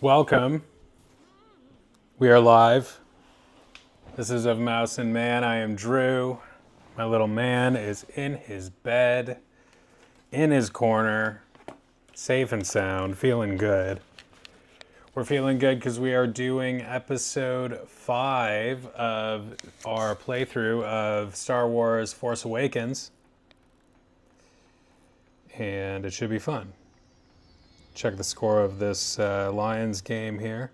Welcome. We are live. This is Of Mouse and Man. I am Drew. My little man is in his bed, in his corner, safe and sound, feeling good. We're feeling good because we are doing episode 5 of our playthrough of Star Wars Force Awakens. And it should be fun. Check the score of this Lions game here.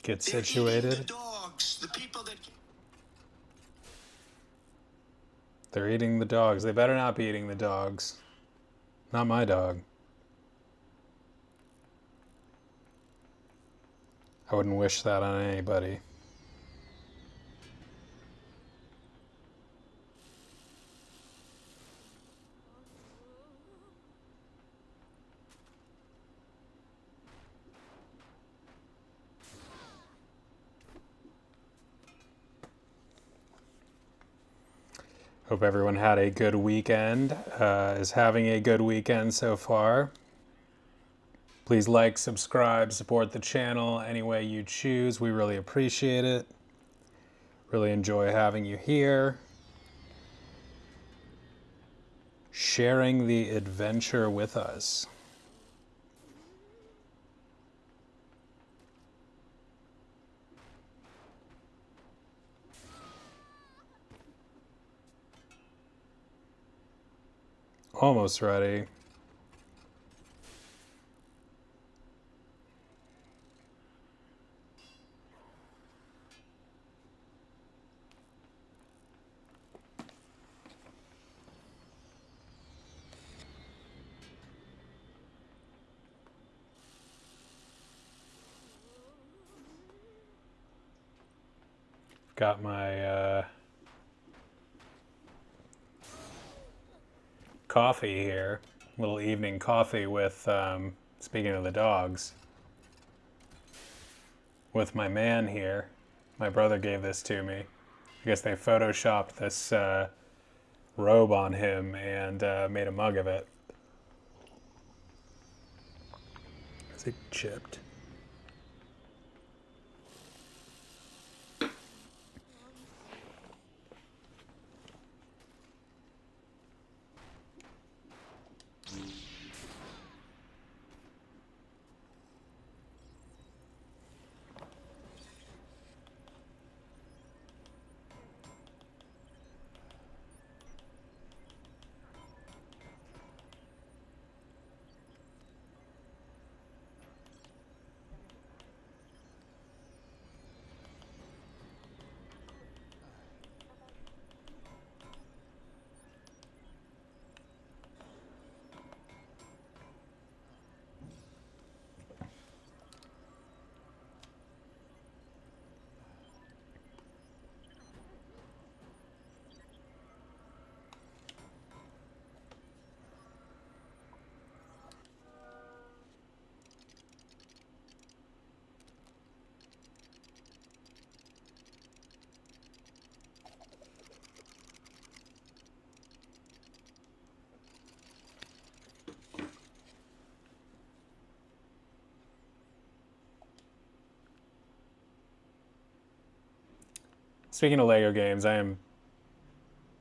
Get situated. The dogs, the people that... They're eating the dogs. They better not be eating the dogs. Not my dog. I wouldn't wish that on anybody. Hope everyone had a good weekend, is having a good weekend so far. Please like, subscribe, support the channel any way you choose. We really appreciate it. Really enjoy having you here. Sharing the adventure with us. Almost ready. Got my coffee here, little evening coffee with, speaking of the dogs, with my man here. My brother gave this to me. I guess they photoshopped this robe on him and made a mug of it. Is it chipped? Speaking of Lego games, I am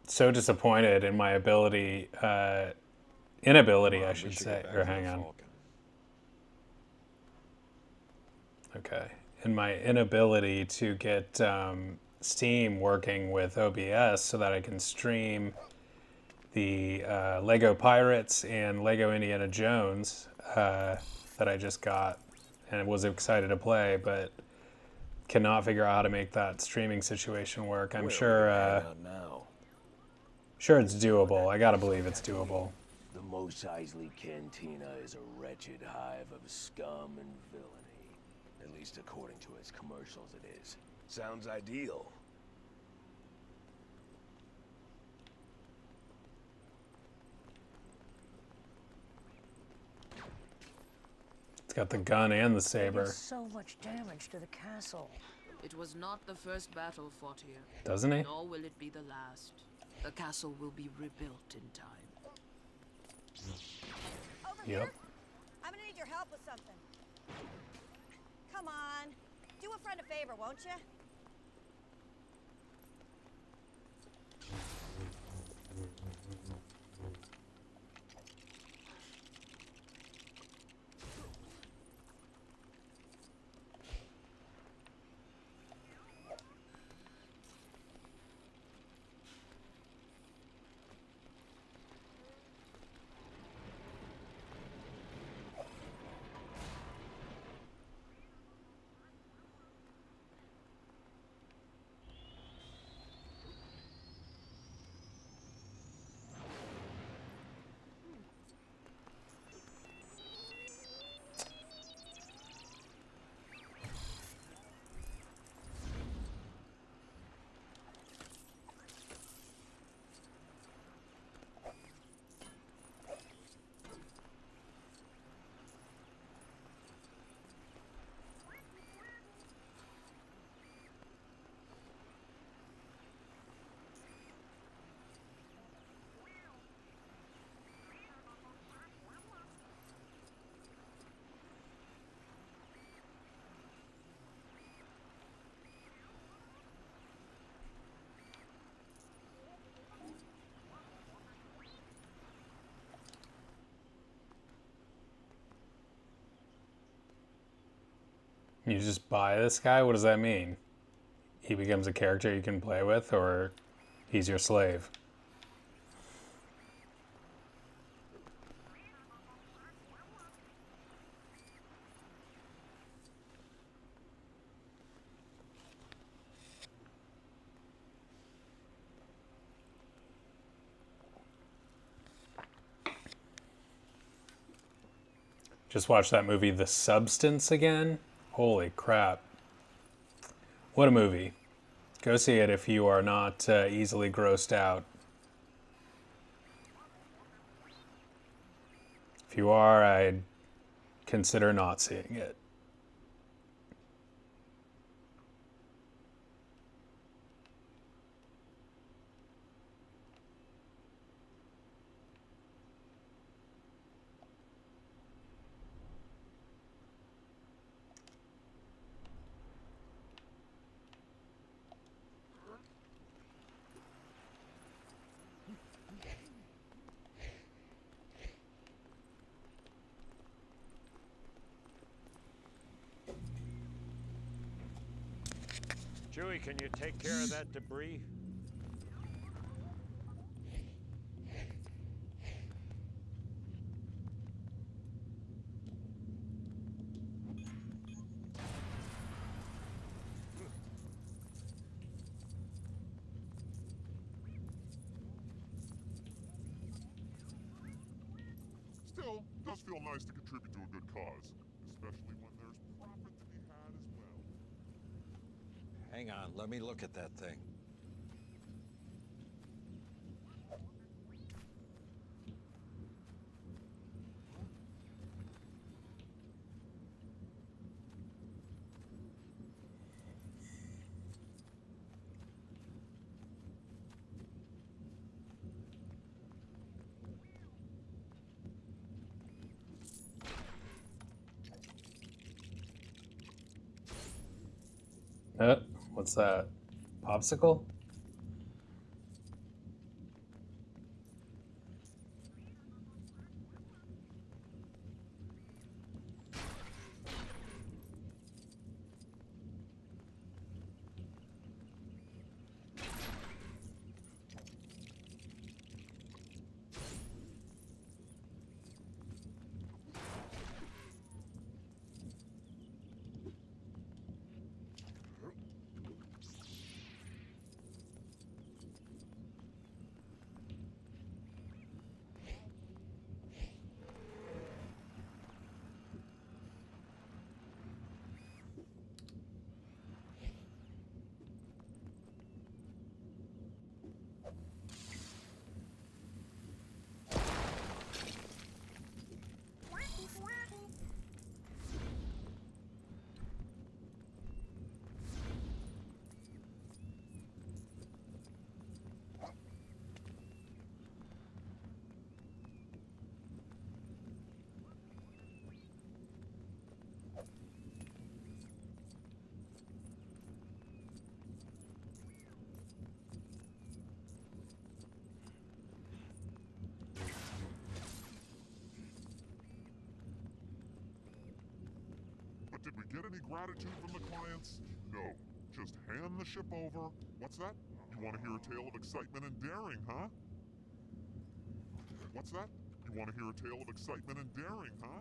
so disappointed in my inability, I should say, or hang on. Okay. In my inability to get Steam working with OBS so that I can stream the Lego Pirates and Lego Indiana Jones that I just got and was excited to play, but cannot figure out how to make that streaming situation work. I'm sure it's doable. I gotta believe it's doable. The Mos Eisley Cantina is a wretched hive of scum and villainy. At least according to its commercials it is. Sounds ideal. It's got the gun and the They saber. did so much damage to the castle. It was not the first battle fought here, Doesn't he? nor will it be the last. The castle will be rebuilt in time. Over Yep. here? I'm gonna need your help with something. Come on. Do a friend a favor, won't you? You just buy this guy? What does that mean? He becomes a character you can play with, or he's your slave? Just watched that movie, The Substance, again. Holy crap. What a movie. Go see it if you are not easily grossed out. If you are, I'd consider not seeing it. Chewie, can you take care of that debris? Still, it does feel nice to contribute to a good cause, especially when there's profit to be had as well. Hang on, let me look at that thing. What's that? Popsicle? get any gratitude from the clients? No. Just hand the ship over. What's that? You want to hear a tale of excitement and daring, huh? What's that? You want to hear a tale of excitement and daring, huh?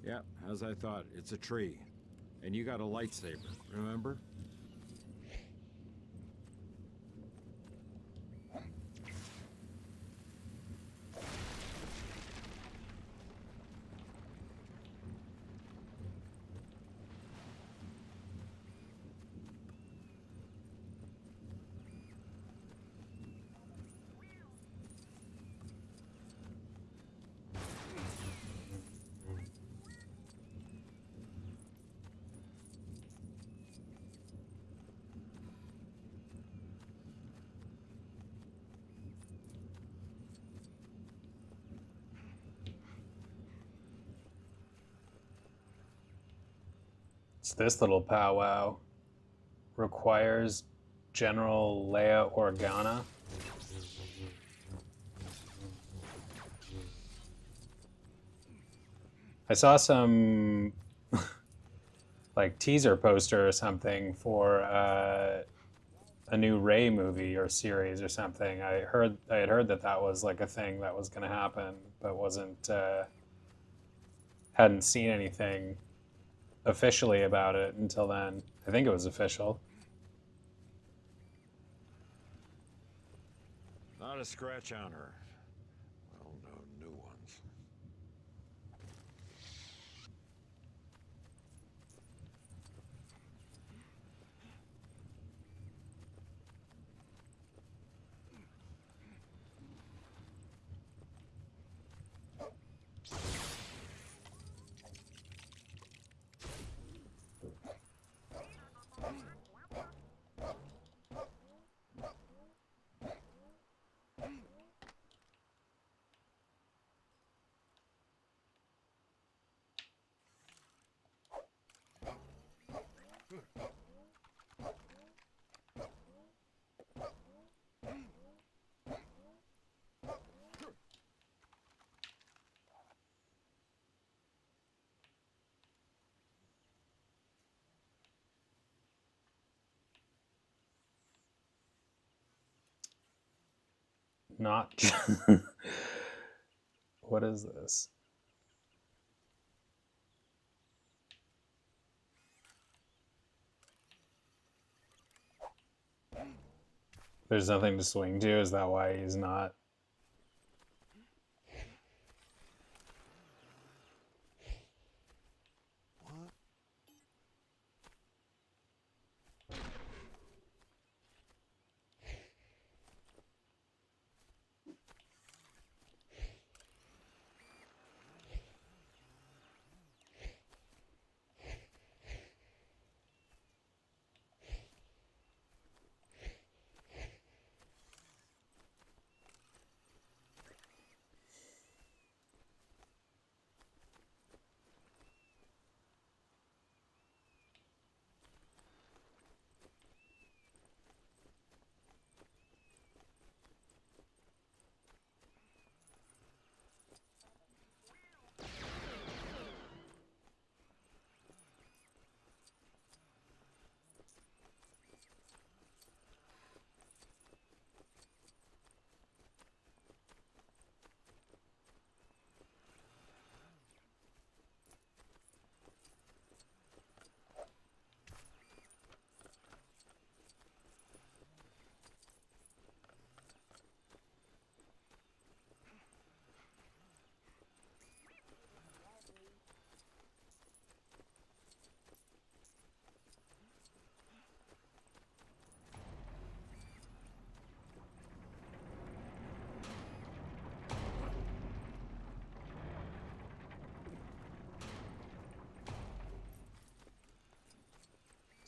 Yeah, as I thought, it's a tree. And you got a lightsaber, remember? It's this little powwow. Requires General Leia Organa. I saw some like teaser poster or something for a new Rey movie or series or something. I had heard that that was like a thing that was going to happen, but wasn't hadn't seen anything officially about it until then. I think it was official. Not a scratch on her. Well, no new ones. Not. What is this? There's nothing to swing to. Is that why he's not?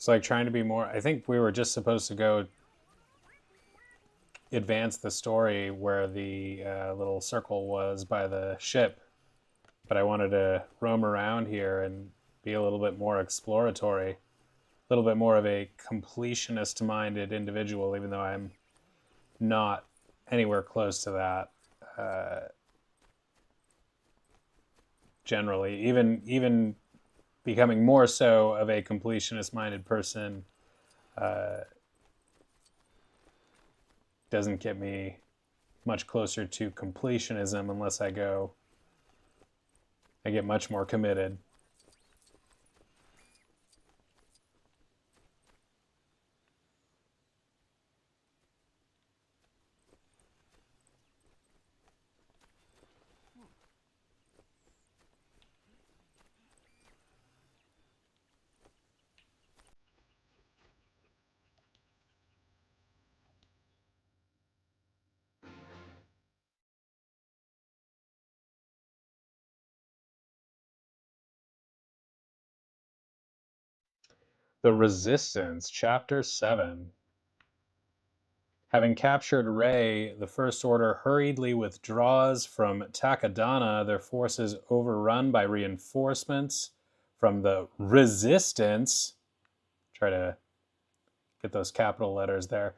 It's like trying to be more. I think we were just supposed to go advance the story where the little circle was by the ship, but I wanted to roam around here and be a little bit more exploratory, a little bit more of a completionist-minded individual, even though I'm not anywhere close to that. Generally, even becoming more so of a completionist-minded person doesn't get me much closer to completionism unless I get much more committed. The Resistance, Chapter 7. Having captured Rey, the First Order hurriedly withdraws from Takadana, their forces overrun by reinforcements from the Resistance. Try to get those capital letters there.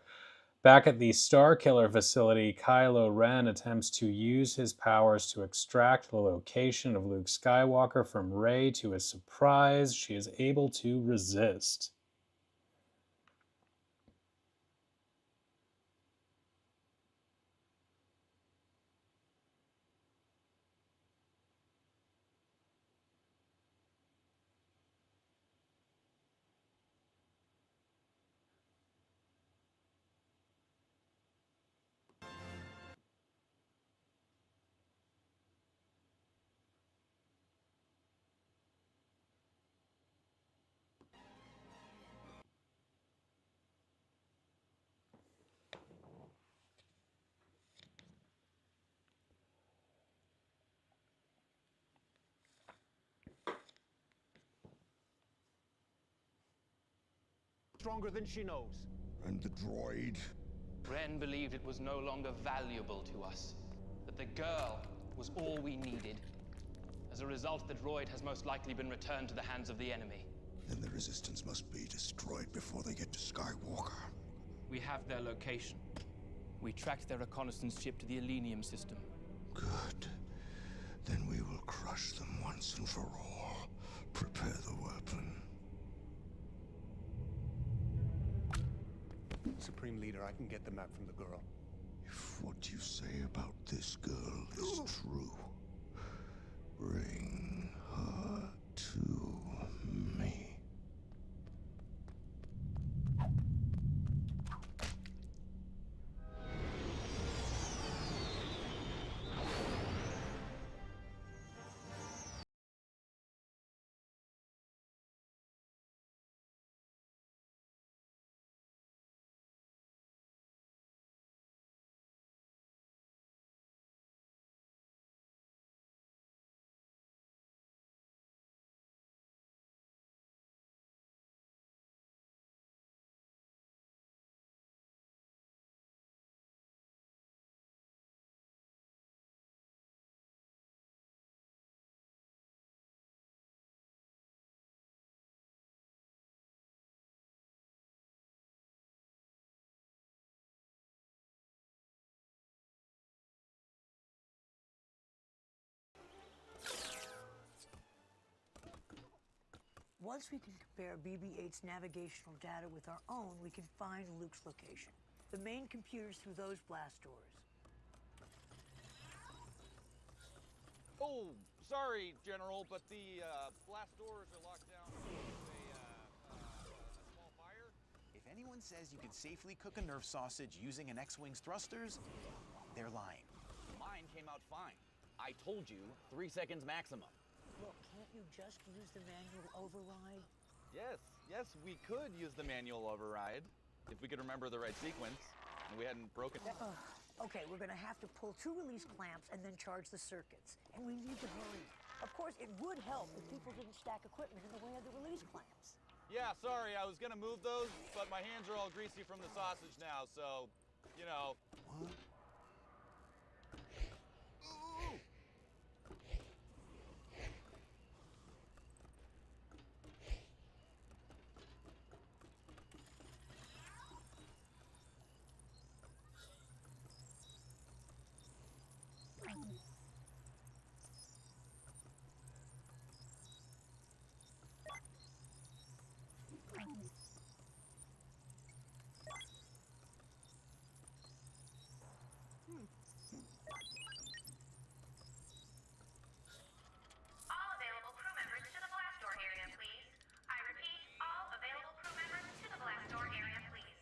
Back at the Starkiller facility, Kylo Ren attempts to use his powers to extract the location of Luke Skywalker from Rey. To his surprise, she is able to resist. Stronger than she knows. And the droid? Ren believed it was no longer valuable to us, that the girl was all we needed. As a result, the droid has most likely been returned to the hands of the enemy. Then the Resistance must be destroyed before they get to Skywalker. We have their location. We tracked their reconnaissance ship to the Elenium system. Good. Then we will crush them once and for all. Prepare the weapon. Supreme Leader, I can get the map from the girl. If what you say about this girl is true, bring her to me. Once we can compare BB-8's navigational data with our own, we can find Luke's location. The main computer's through those blast doors. Oh, sorry, General, but the blast doors are locked down due to a small fire. If anyone says you can safely cook a Nerf sausage using an X-Wing's thrusters, they're lying. Mine came out fine. I told you, 3 seconds maximum. Look, can't you just use the manual override? Yes, we could use the manual override if we could remember the right sequence and we hadn't broken. Okay, we're gonna have to pull 2 release clamps and then charge the circuits. And we need to hurry. Of course, it would help if people didn't stack equipment in the way of the release clamps. Yeah, sorry, I was gonna move those, but my hands are all greasy from the sausage now, so, you know. What? Ooh! All available crew members to the blast door area, please. I repeat, all available crew members to the blast door area, please.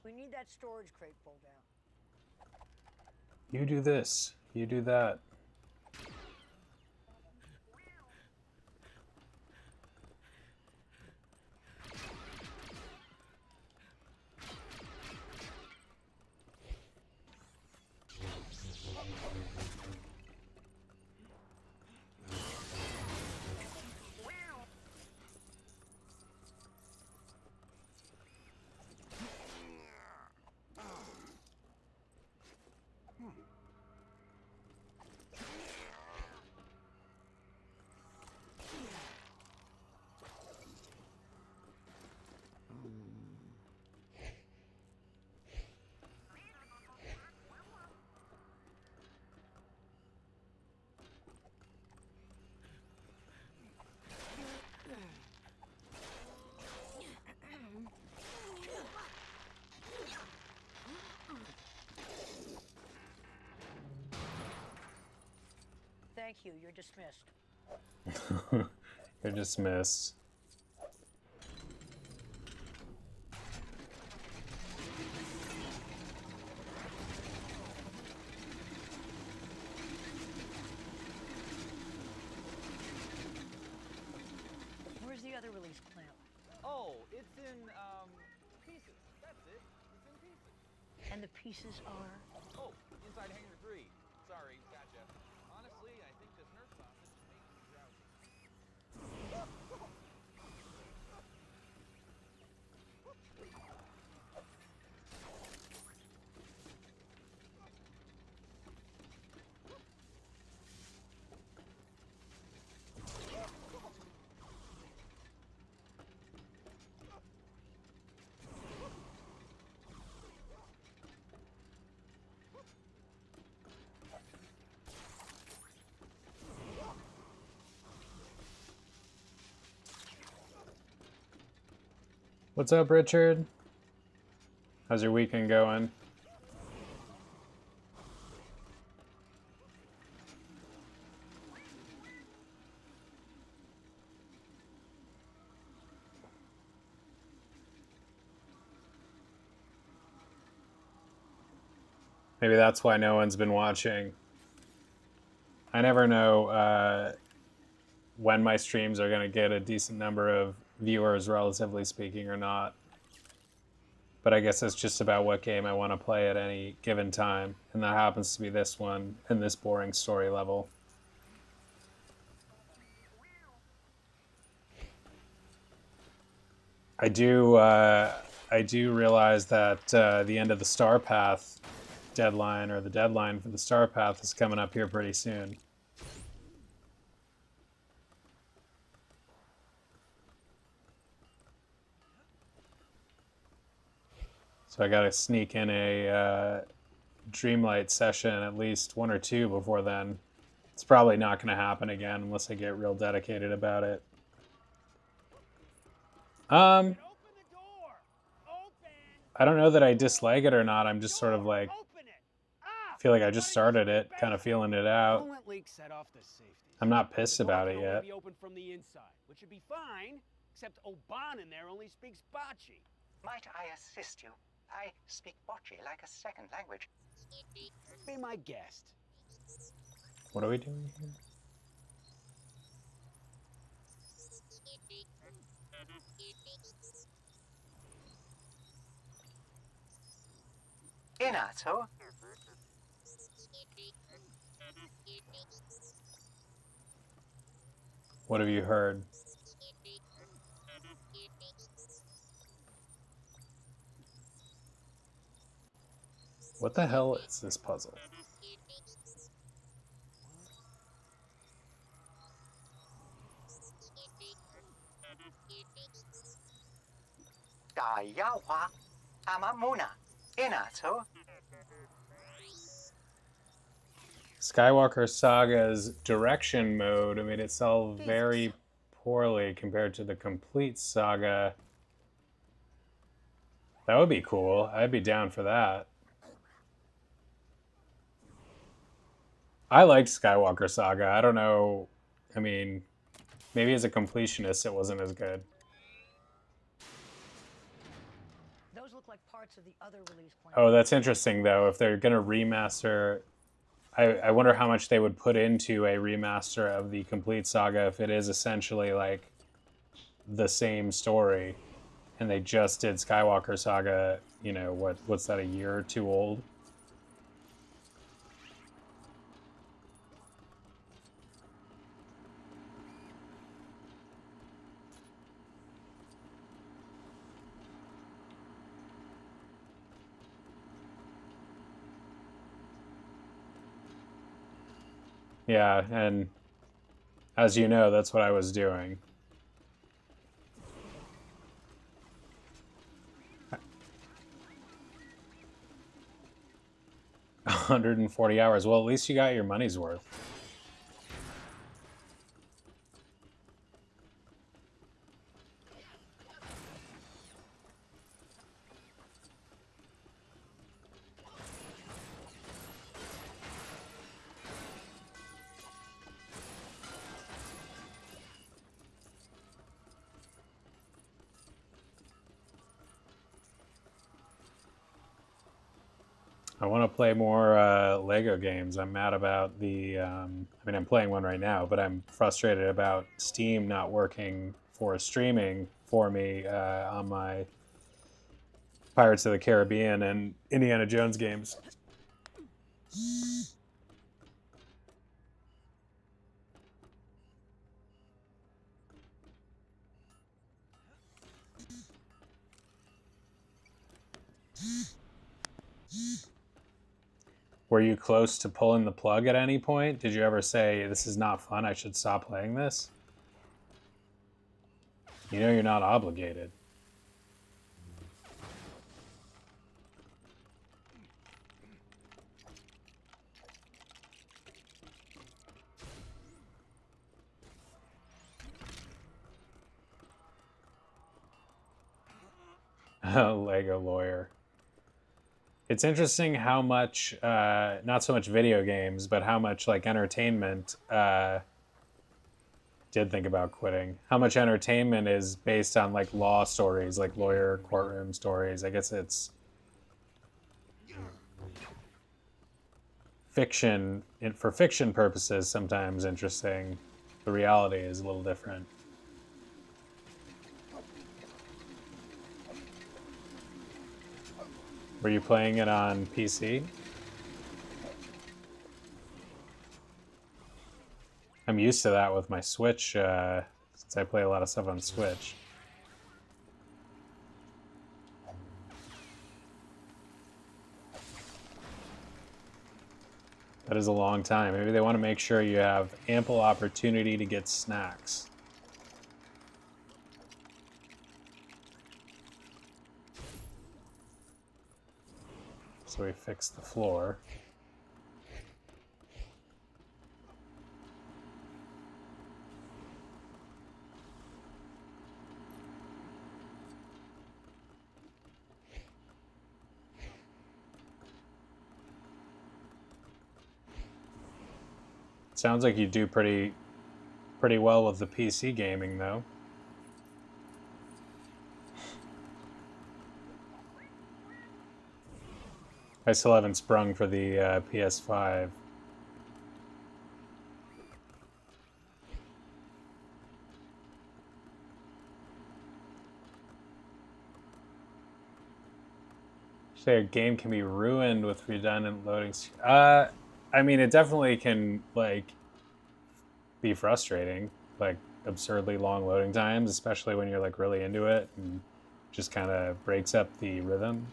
We need that storage crate pulled out. You do this. You do that. Thank you. You're dismissed. You're dismissed. Where's the other release clamp? Oh, it's in, pieces. That's it. It's in pieces. And the pieces are? Oh, inside Hangar 3. Sorry, gotcha. Honestly, I think this Nerf sausage is making me drowsy. What's up, Richard? How's your weekend going? Maybe that's why no one's been watching. I never know when my streams are going to get a decent number of viewers, relatively speaking, or not. But I guess it's just about what game I want to play at any given time. And that happens to be this one in this boring story level. I do realize that the end of the Star Path deadline, or the deadline for the Star Path, is coming up here pretty soon. So I gotta sneak in a Dreamlight session, at least one or two before then. It's probably not gonna happen again unless I get real dedicated about it. I don't know that I dislike it or not. I'm just sort of like, I feel like I just started it, kind of feeling it out. I'm not pissed about it yet. Open from the inside, which should be fine, except Oban in there only speaks Bocce. Might I assist you? I speak Bocce like a second language. Be my guest. What are we doing here? Inato. What have you heard? What the hell is this puzzle? Dayawa. Amamuna. Inato. Skywalker Saga's direction mode made it sell very poorly compared to the complete saga. That would be cool. I'd be down for that. I liked Skywalker Saga. I don't know. I mean, maybe as a completionist, it wasn't as good. Those look like parts of the other release plan. Oh, that's interesting, though. If they're going to remaster, I wonder how much they would put into a remaster of the complete saga if it is essentially like the same story, and they just did Skywalker Saga. You know, what's that, a year or two old? Yeah, and as you know, that's what I was doing. $140. Well, at least you got your money's worth. I want to play more Lego games. I'm mad about the... I mean, I'm playing one right now, but I'm frustrated about Steam not working for streaming for me on my Pirates of the Caribbean and Indiana Jones games. Were you close to pulling the plug at any point? Did you ever say, this is not fun, I should stop playing this? You know you're not obligated. Lego lawyer. It's interesting how much, not so much video games, but how much like entertainment, did think about quitting. How much entertainment is based on like law stories, like lawyer courtroom stories. I guess it's fiction, for fiction purposes, sometimes interesting. The reality is a little different. Were you playing it on PC? I'm used to that with my Switch, since I play a lot of stuff on Switch. That is a long time. Maybe they want to make sure you have ample opportunity to get snacks. So we fixed the floor. Sounds like you do pretty well with the PC gaming, though. I still haven't sprung for the PS5. Say a game can be ruined with redundant loading. I mean, it definitely can like be frustrating, like absurdly long loading times, especially when you're like really into it and just kind of breaks up the rhythm.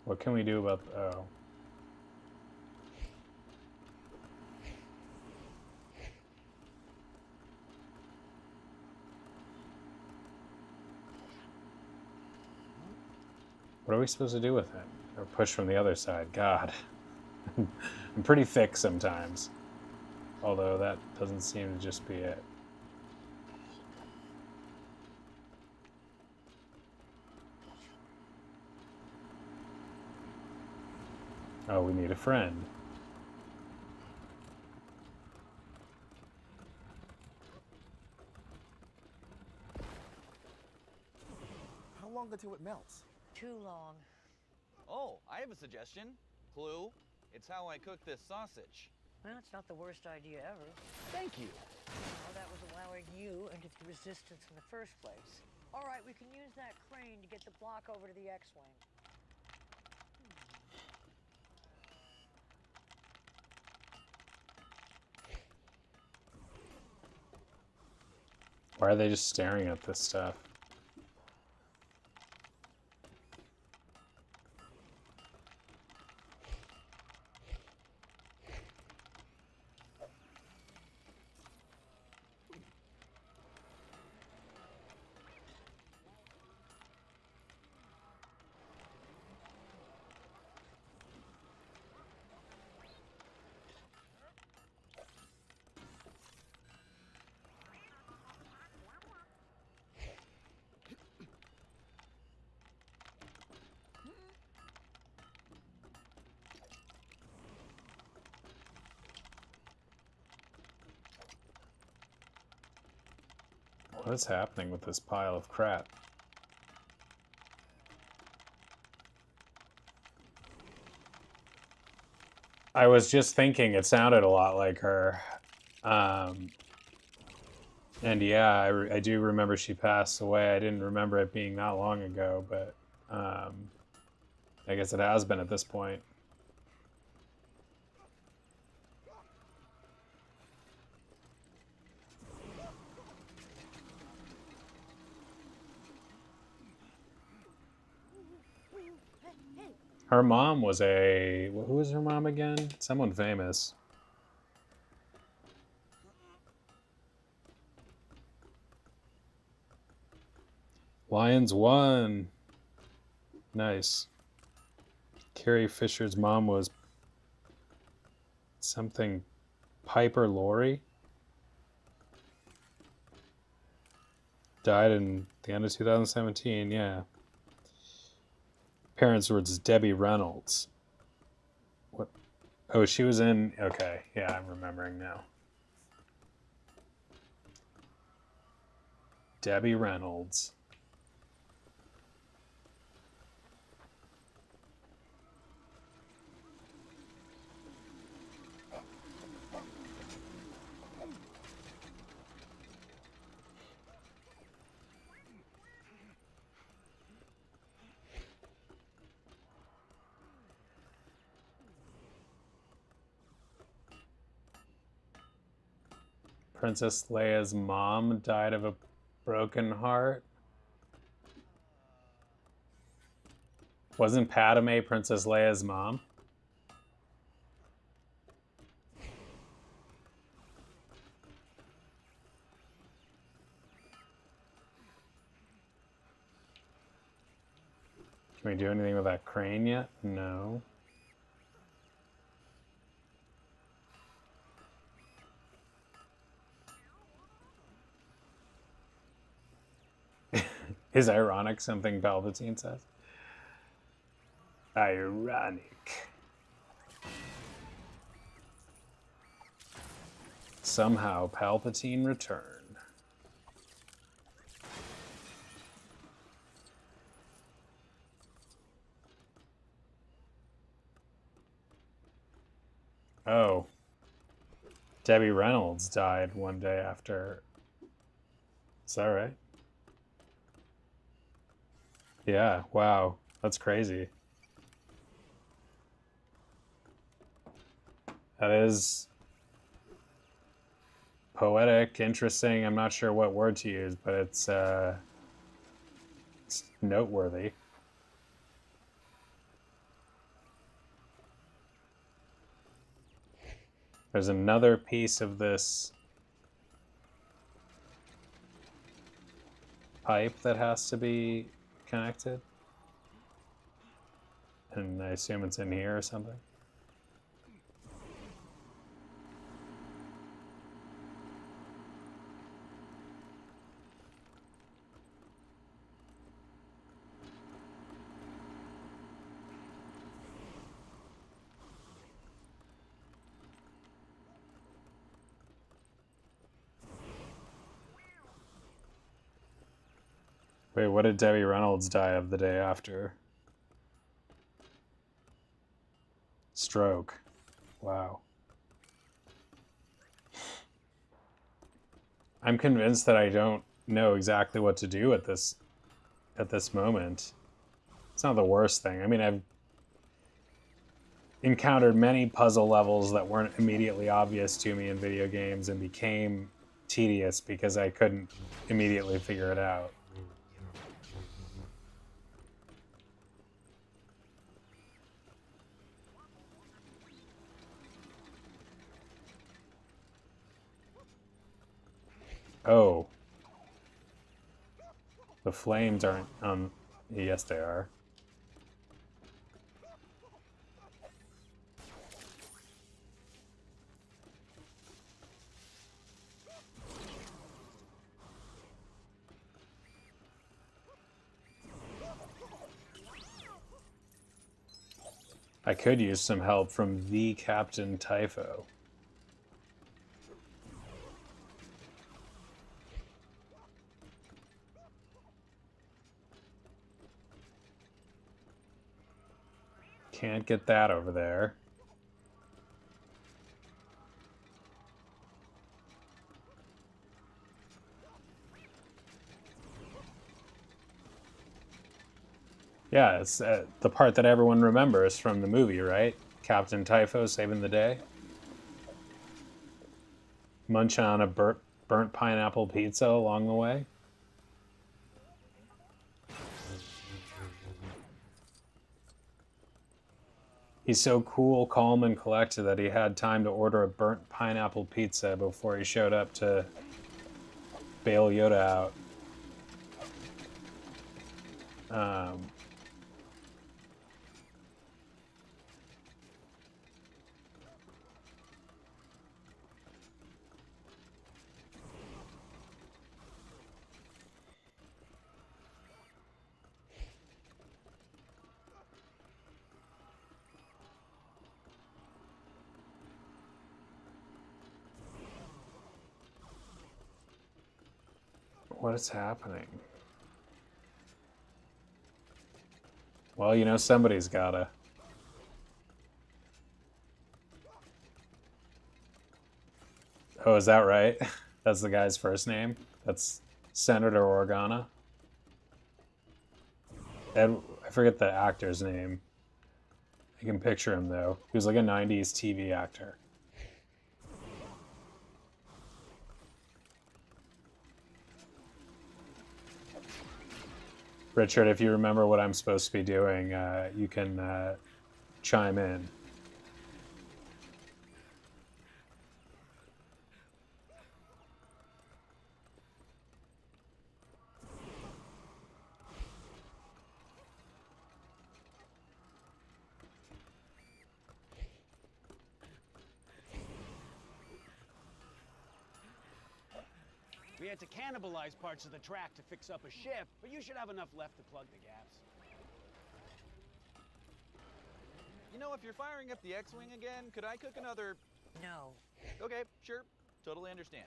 What can we do about oh. What are we supposed to do with it? Or push from the other side? God. I'm pretty thick sometimes. Although that doesn't seem to just be it. Oh, we need a friend. How long until it melts? Too long. Oh, I have a suggestion. Clue. It's how I cook this sausage. Well, it's not the worst idea ever. Thank you. Well, that was allowing you into the resistance in the first place. All right, we can use that crane to get the block over to the X-Wing. Why are they just staring at this stuff? What is happening with this pile of crap? I was just thinking it sounded a lot like her. And yeah, I do remember she passed away. I didn't remember it being that long ago, but I guess it has been at this point. Her mom was a... Who was her mom again? Someone famous. Lions won. Nice. Carrie Fisher's mom was something Piper Laurie. Died in the end of 2017, yeah. Parents were Debbie Reynolds. What? Oh, she was in... Okay, yeah, I'm remembering now. Debbie Reynolds. Princess Leia's mom died of a broken heart. Wasn't Padme Princess Leia's mom? Can we do anything with that crane yet? No. Is ironic something Palpatine says? Ironic. Somehow Palpatine returned. Oh. Debbie Reynolds died one day after. Is that right? Yeah, wow. That's crazy. That is poetic, interesting. I'm not sure what word to use, but it's noteworthy. There's another piece of this pipe that has to be connected. And I assume it's in here or something. Wait, what did Debbie Reynolds die of the day after? Stroke. Wow. I'm convinced that I don't know exactly what to do at this moment. It's not the worst thing. I mean, I've encountered many puzzle levels that weren't immediately obvious to me in video games and became tedious because I couldn't immediately figure it out. Oh. The flames aren't on... Yes, they are. I could use some help from the Captain Typho. Can't get that over there. Yeah, it's the part that everyone remembers from the movie, right? Captain Typho saving the day. Munch on a burnt pineapple pizza along the way. He's so cool, calm, and collected that he had time to order a burnt pineapple pizza before he showed up to bail Yoda out. What is happening? Well, you know, somebody's gotta. Oh, is that right? That's the guy's first name? That's Senator Organa? I forget the actor's name. I can picture him, though. He was like a 90s TV actor. Richard, if you remember what I'm supposed to be doing, you can chime in. We had to cannibalize parts of the track to fix up a ship, but you should have enough left to plug the gaps. You know, if you're firing up the X-Wing again, could I cook another... No. Okay, sure. Totally understand.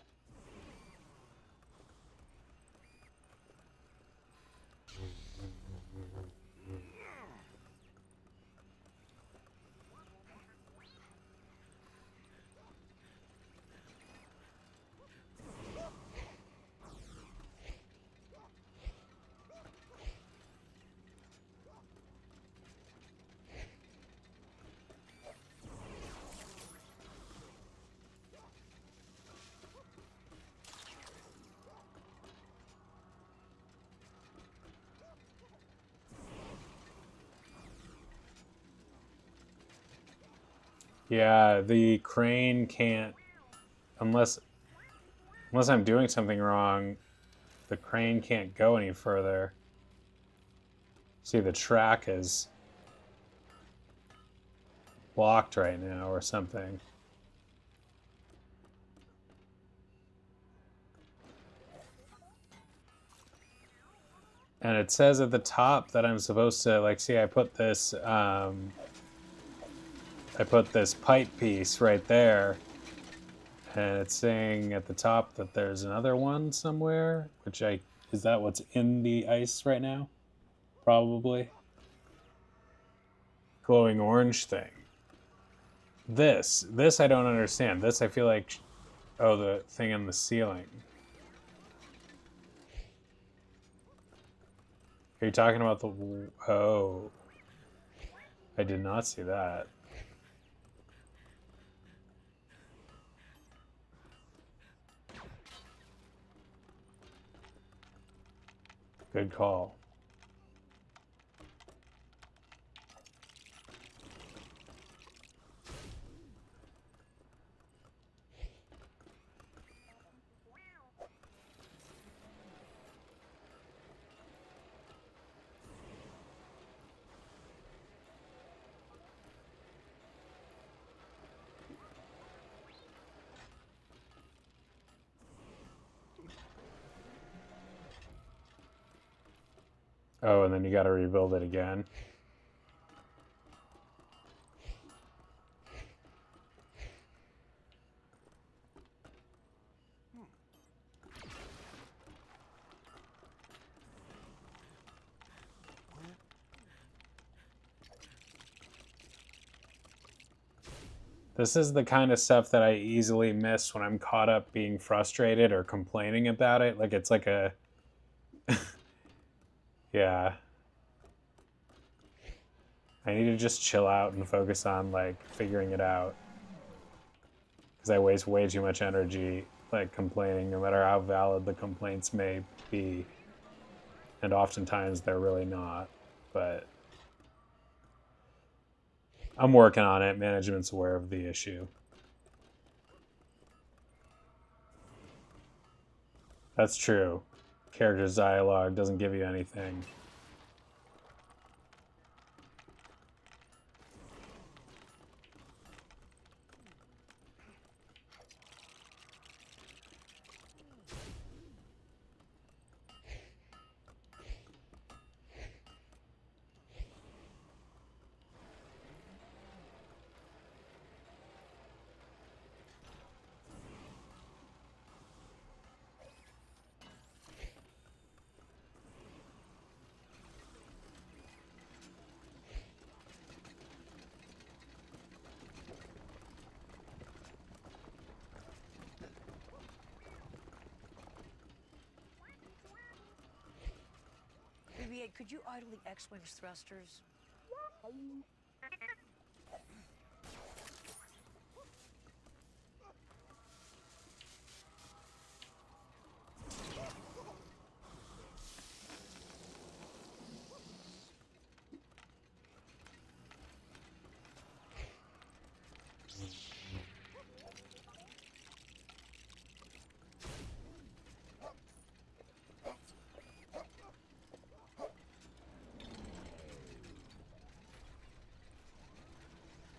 Yeah, the crane can't, unless I'm doing something wrong, the crane can't go any further. See, the track is blocked right now or something. And it says at the top that I'm supposed to, like, see, I put this pipe piece right there, and it's saying at the top that there's another one somewhere, is that what's in the ice right now? Probably. Glowing orange thing. This I don't understand. This I feel like, oh, the thing in the ceiling. Are you talking about the, oh, I did not see that. Good call. Oh, and then you got to rebuild it again. This is the kind of stuff that I easily miss when I'm caught up being frustrated or complaining about it. Like, it's like a... yeah. I need to just chill out and focus on, like, figuring it out. Because I waste way too much energy, like, complaining, no matter how valid the complaints may be. And oftentimes they're really not. But I'm working on it. Management's aware of the issue. That's true. Character's dialogue doesn't give you anything. BB-8, could you idle the X-Wing's thrusters?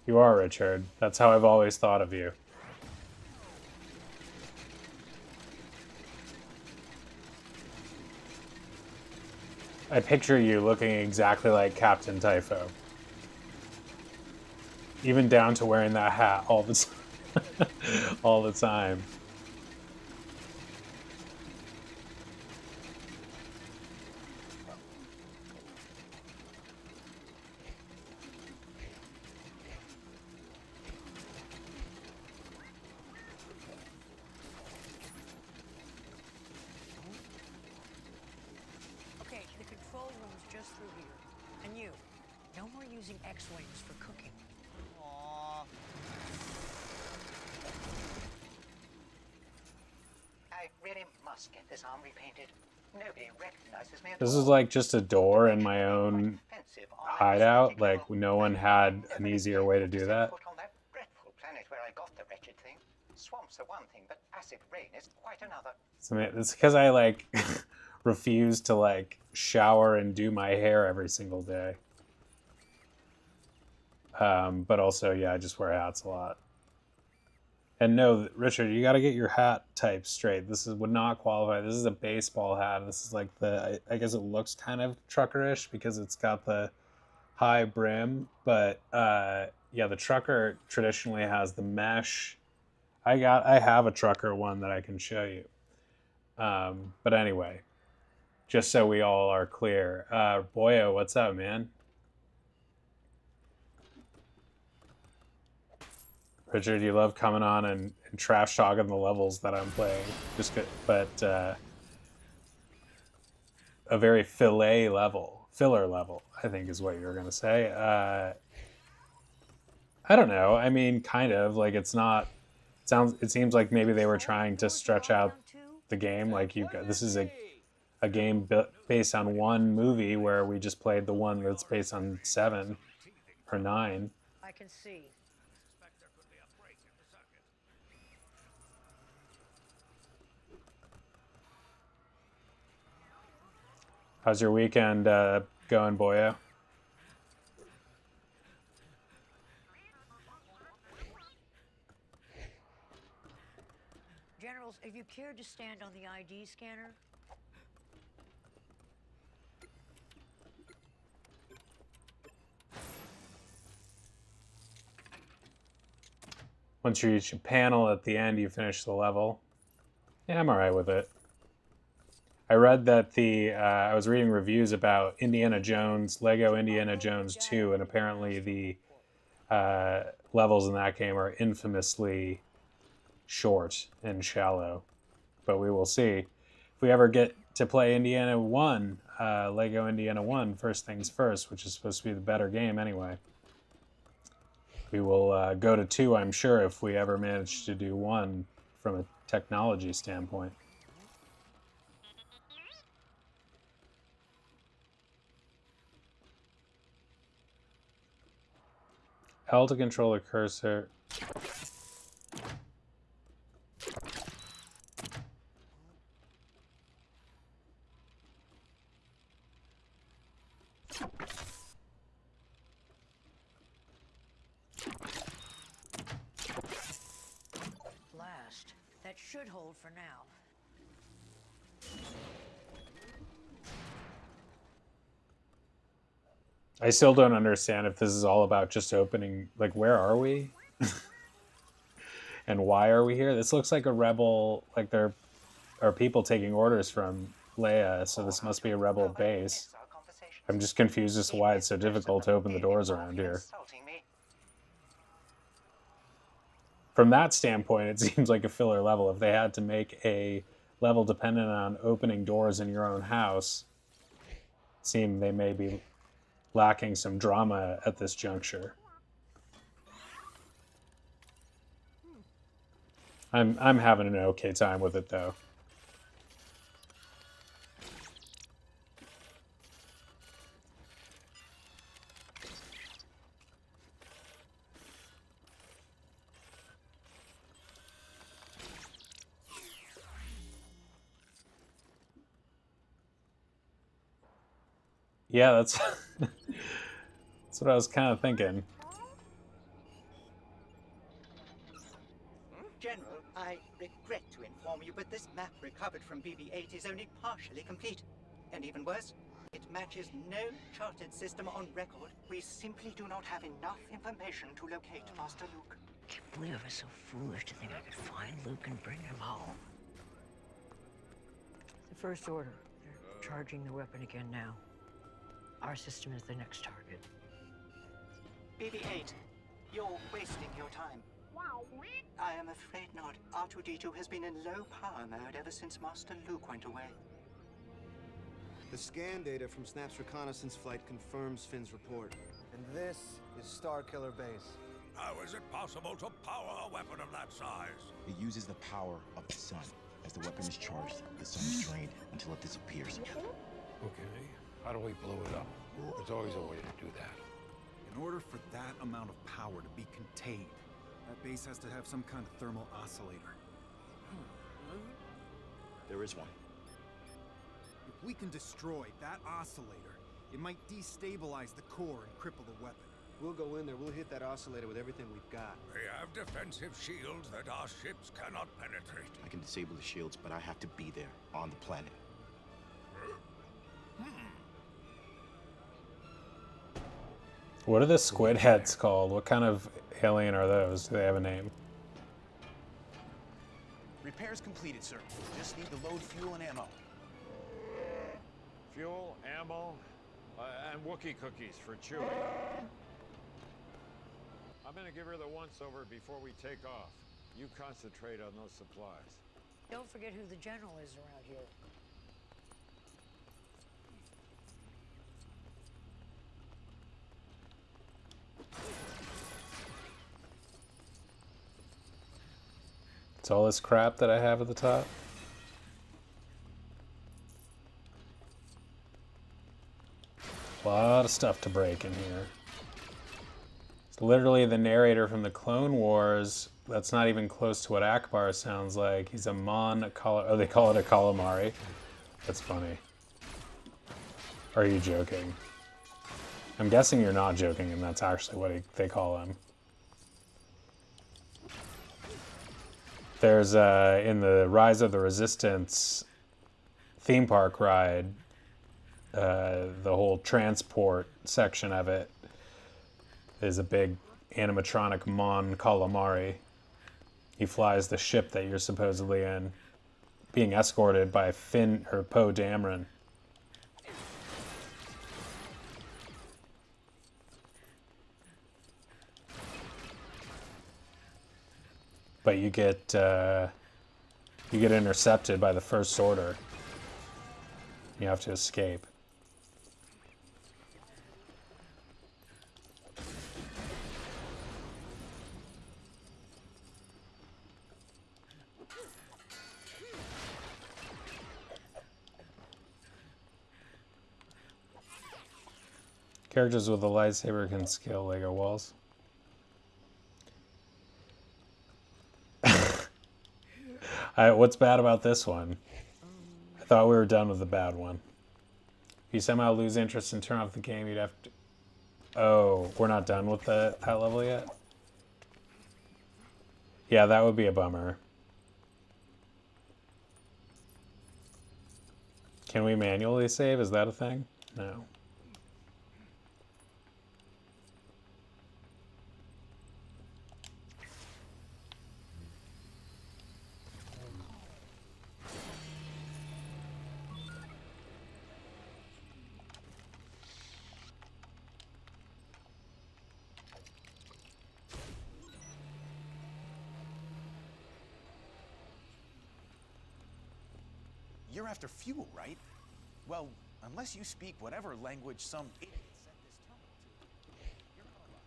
You are, Richard. That's how I've always thought of you. I picture you looking exactly like Captain Typho. Even down to wearing that hat all the all the time. Okay, the control room's just through here. And you, no more using X-Wings for cooking. Aww. I really must get this arm repainted. Nobody recognizes me at This all. is like just a door in my own hideout. Like, no one had an easier way to do that. Put on that dreadful swamps are one thing, but acid rain is quite another. So it's because I like refuse to like shower and do my hair every single day. But also, yeah, I just wear hats a lot. And no, Richard, you got to get your hat type straight. This would not qualify. This is a baseball hat. This is like I guess it looks kind of truckerish because it's got the high brim. But yeah, the trucker traditionally has the mesh. I have a trucker one that I can show you. But anyway, just so we all are clear, Boyo, what's up, man? Richard, you love coming on and trash talking the levels that I'm playing. Just good, but a very filler level, I think is what you were gonna say. I don't know. I mean, kind of like it's not. It seems like maybe they were trying to stretch out the game. Like this is a game based on one movie where we just played the one that's based on 7 or 9. I can see. How's your weekend going, Boyo? Generals, if you cared to stand on the ID scanner. Once you reach a panel at the end, you finish the level. Yeah, I'm alright with it. I read that I was reading reviews about Indiana Jones, Lego Indiana Jones 2, and apparently the levels in that game are infamously short and shallow. But we will see. If we ever get to play Indiana 1, Lego Indiana 1, first things first, which is supposed to be the better game anyway. We will go to 2, I'm sure, if we ever manage to do 1 from a technology standpoint. L to control the cursor. Blast. That should hold for now. I still don't understand if this is all about just opening, like, where are we? And why are we here? This looks like a rebel, like there are people taking orders from Leia, so this must be a rebel base. I'm just confused as to why it's so difficult to open the doors around here. From that standpoint, it seems like a filler level. If they had to make a level dependent on opening doors in your own house, it seemed they may be lacking some drama at this juncture. I'm having an okay time with it though. Yeah, that's that's what I was kind of thinking. General, I regret to inform you, but this map recovered from BB-8 is only partially complete. And even worse, it matches no charted system on record. We simply do not have enough information to locate Master Luke. I can't believe I was so foolish to think I could find Luke and bring him home. The First Order. They're charging the weapon again now. Our system is the next target. BB-8, you're wasting your time. I am afraid not. R2-D2 has been in low power mode ever since Master Luke went away. The scan data from Snap's reconnaissance flight confirms Finn's report. And this is Starkiller Base. How is it possible to power a weapon of that size? It uses the power of the sun. As the weapon is charged, the sun is drained until it disappears. Okay, how do we blow it up? There's always a way to do that. In order for that amount of power to be contained, That base has to have some kind of thermal oscillator. There is one. If we can destroy that oscillator, it might destabilize the core and cripple the weapon. We'll go in there, we'll hit that oscillator with everything we've got. They have defensive shields that our ships cannot penetrate. I can disable the shields, but I have to be there, on the planet. What are the squid heads called? What kind of alien are those? Do they have a name? Repairs completed, sir. Just need to load fuel and ammo. Fuel, ammo, and Wookiee cookies for Chewie. I'm gonna give her the once-over before we take off. You concentrate on those supplies. Don't forget who the general is around here. It's all this crap that I have at the top. A lot of stuff to break in here. It's literally the narrator from the Clone Wars. That's not even close to what Akbar sounds like. He's a oh, they call it a calamari. That's funny. Are you joking? I'm guessing you're not joking, and that's actually what they call him. There's, in the Rise of the Resistance theme park ride, the whole transport section of it is a big animatronic Mon Calamari. He flies the ship that you're supposedly in, being escorted by Finn or Poe Dameron. But you get intercepted by the First Order. You have to escape. Characters with a lightsaber can scale Lego walls. What's bad about this one? I thought we were done with the bad one. If you somehow lose interest and turn off the game, you'd have to... Oh, we're not done with that level yet? Yeah, that would be a bummer. Can we manually save? Is that a thing? No. You're after fuel, right? Well, unless you speak whatever language some idiot sent this terminal to, you're not allowed.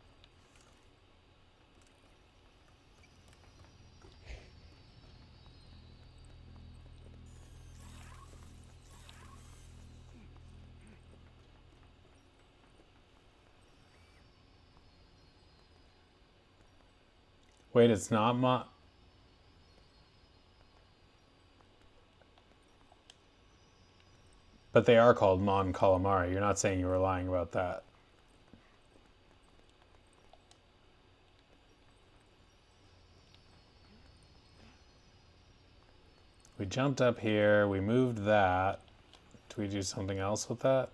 Wait, it's not But they are called Mon Calamari. You're not saying you were lying about that. We jumped up here. We moved that. Do we do something else with that?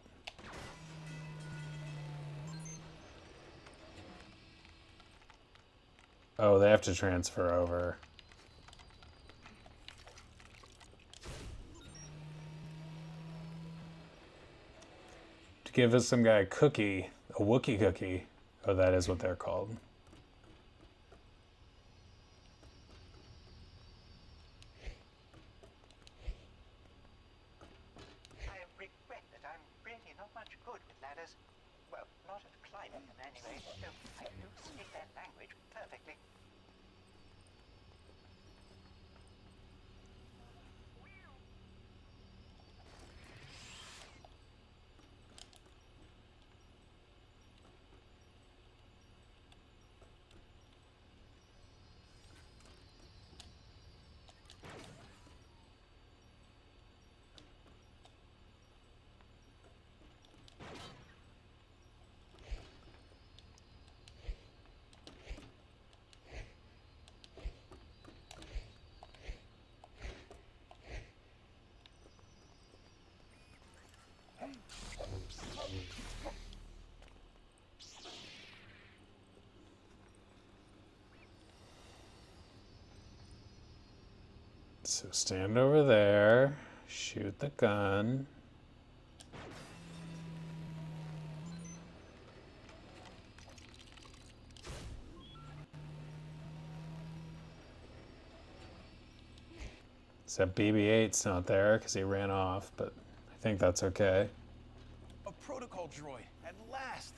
Oh, they have to transfer over. To give us some guy a cookie, a Wookiee cookie. Oh, that is what they're called. I regret that I'm really not much good with ladders. Well, not at climbing them anyway, though I do speak that language perfectly. So stand over there, shoot the gun. Except BB-8's not there because he ran off, but I think that's okay. A protocol droid, at last!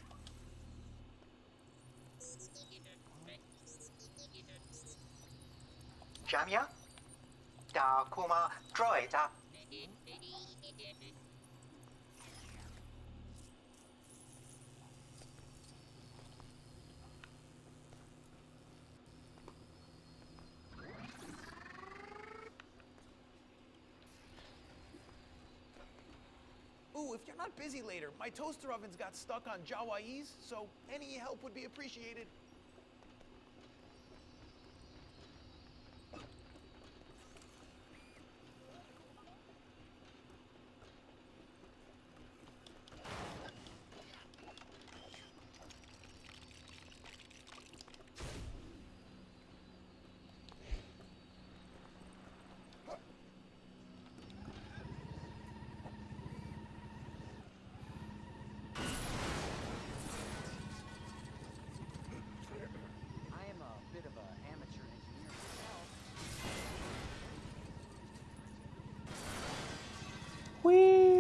Jamia? Da Kuma droida. Ooh, if you're not busy later, my toaster ovens got stuck on Jawai's, so any help would be appreciated. I am a bit of an amateur engineer myself. Whee!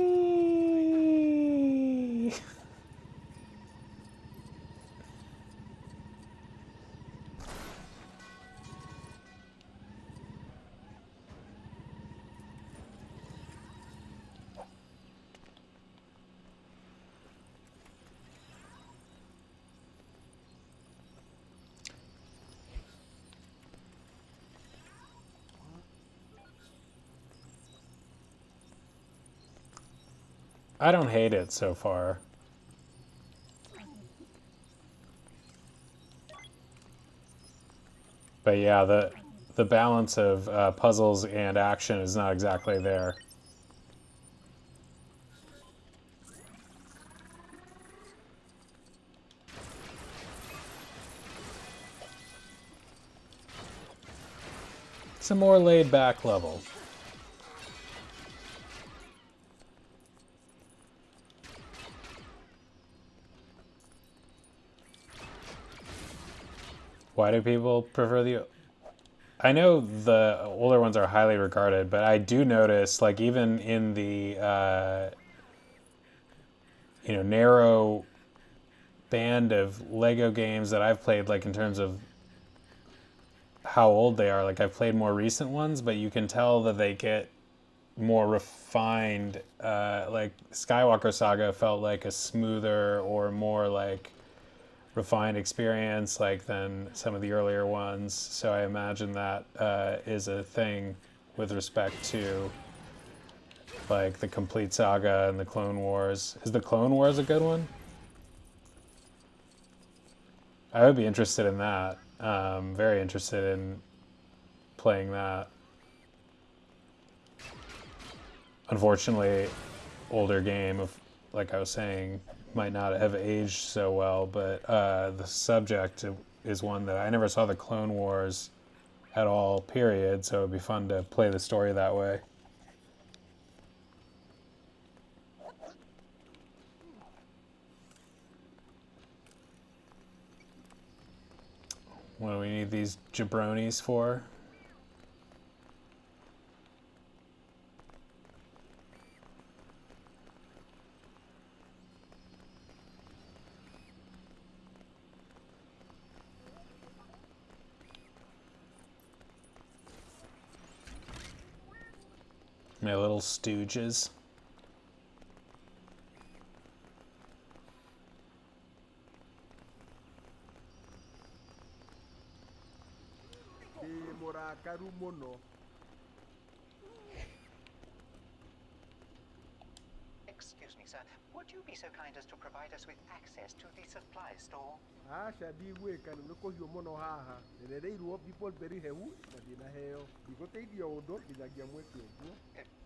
I don't hate it so far. But yeah, the balance of puzzles and action is not exactly there. It's a more laid-back level. Why do people prefer the... I know the older ones are highly regarded, but I do notice, like, even in the, narrow band of Lego games that I've played, like, in terms of how old they are, like, I've played more recent ones, but you can tell that they get more refined. Like, Skywalker Saga felt like a smoother or more, like, refined experience like than some of the earlier ones, so I imagine that is a thing with respect to like the complete saga and the Clone Wars. Is the Clone Wars a good one? I would be interested in that. Very interested in playing that. Unfortunately, older game of, like I was saying, might not have aged so well, but the subject is one that I never saw the Clone Wars at all, period, so it'd be fun to play the story that way. What do we need these jabronis for? My little stooges. Excuse me, sir. Would you be so kind as to provide us with access to the supply store?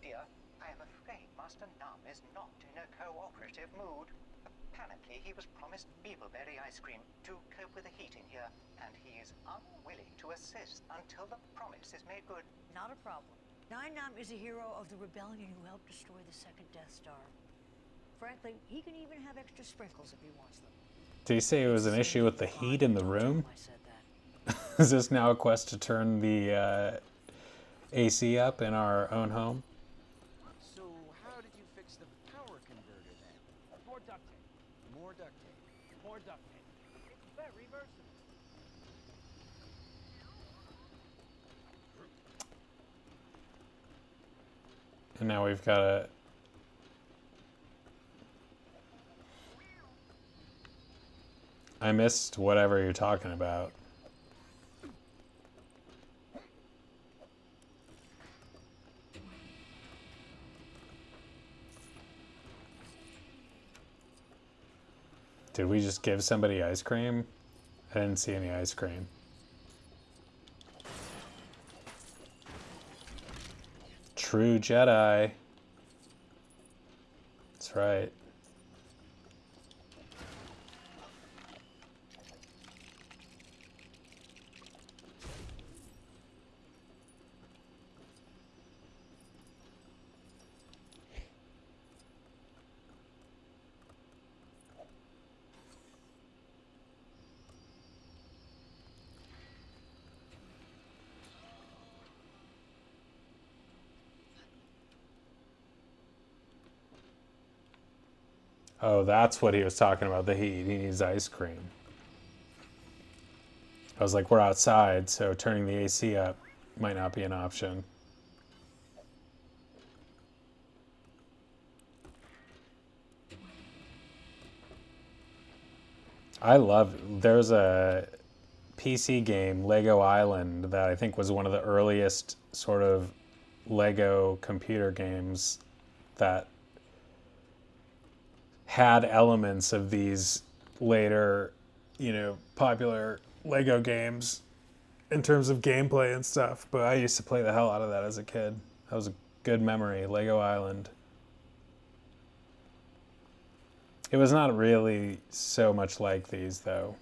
Dear, I am afraid Master Nam is not in a cooperative mood. Apparently, he was promised beebleberry ice cream to cope with the heat in here, and he is unwilling to assist until the promise is made good. Not a problem. 9-Nom is a hero of the rebellion who helped destroy the second Death Star. Frankly, he can even have extra sprinkles if he wants them. Did he say it was an issue with the heat in the room? Is this now a quest to turn the AC up in our own home? So how did you fix the power converter then? More duct tape. More duct tape. More duct tape. It's very versatile. And now we've got to... I missed whatever you're talking about. Did we just give somebody ice cream? I didn't see any ice cream. True Jedi. That's right. Oh, that's what he was talking about, the heat. He needs ice cream. I was like, we're outside, so turning the AC up might not be an option. There's a PC game, Lego Island, that I think was one of the earliest sort of Lego computer games that had elements of these later, popular Lego games in terms of gameplay and stuff. But I used to play the hell out of that as a kid. That was a good memory, Lego Island. It was not really so much like these, though.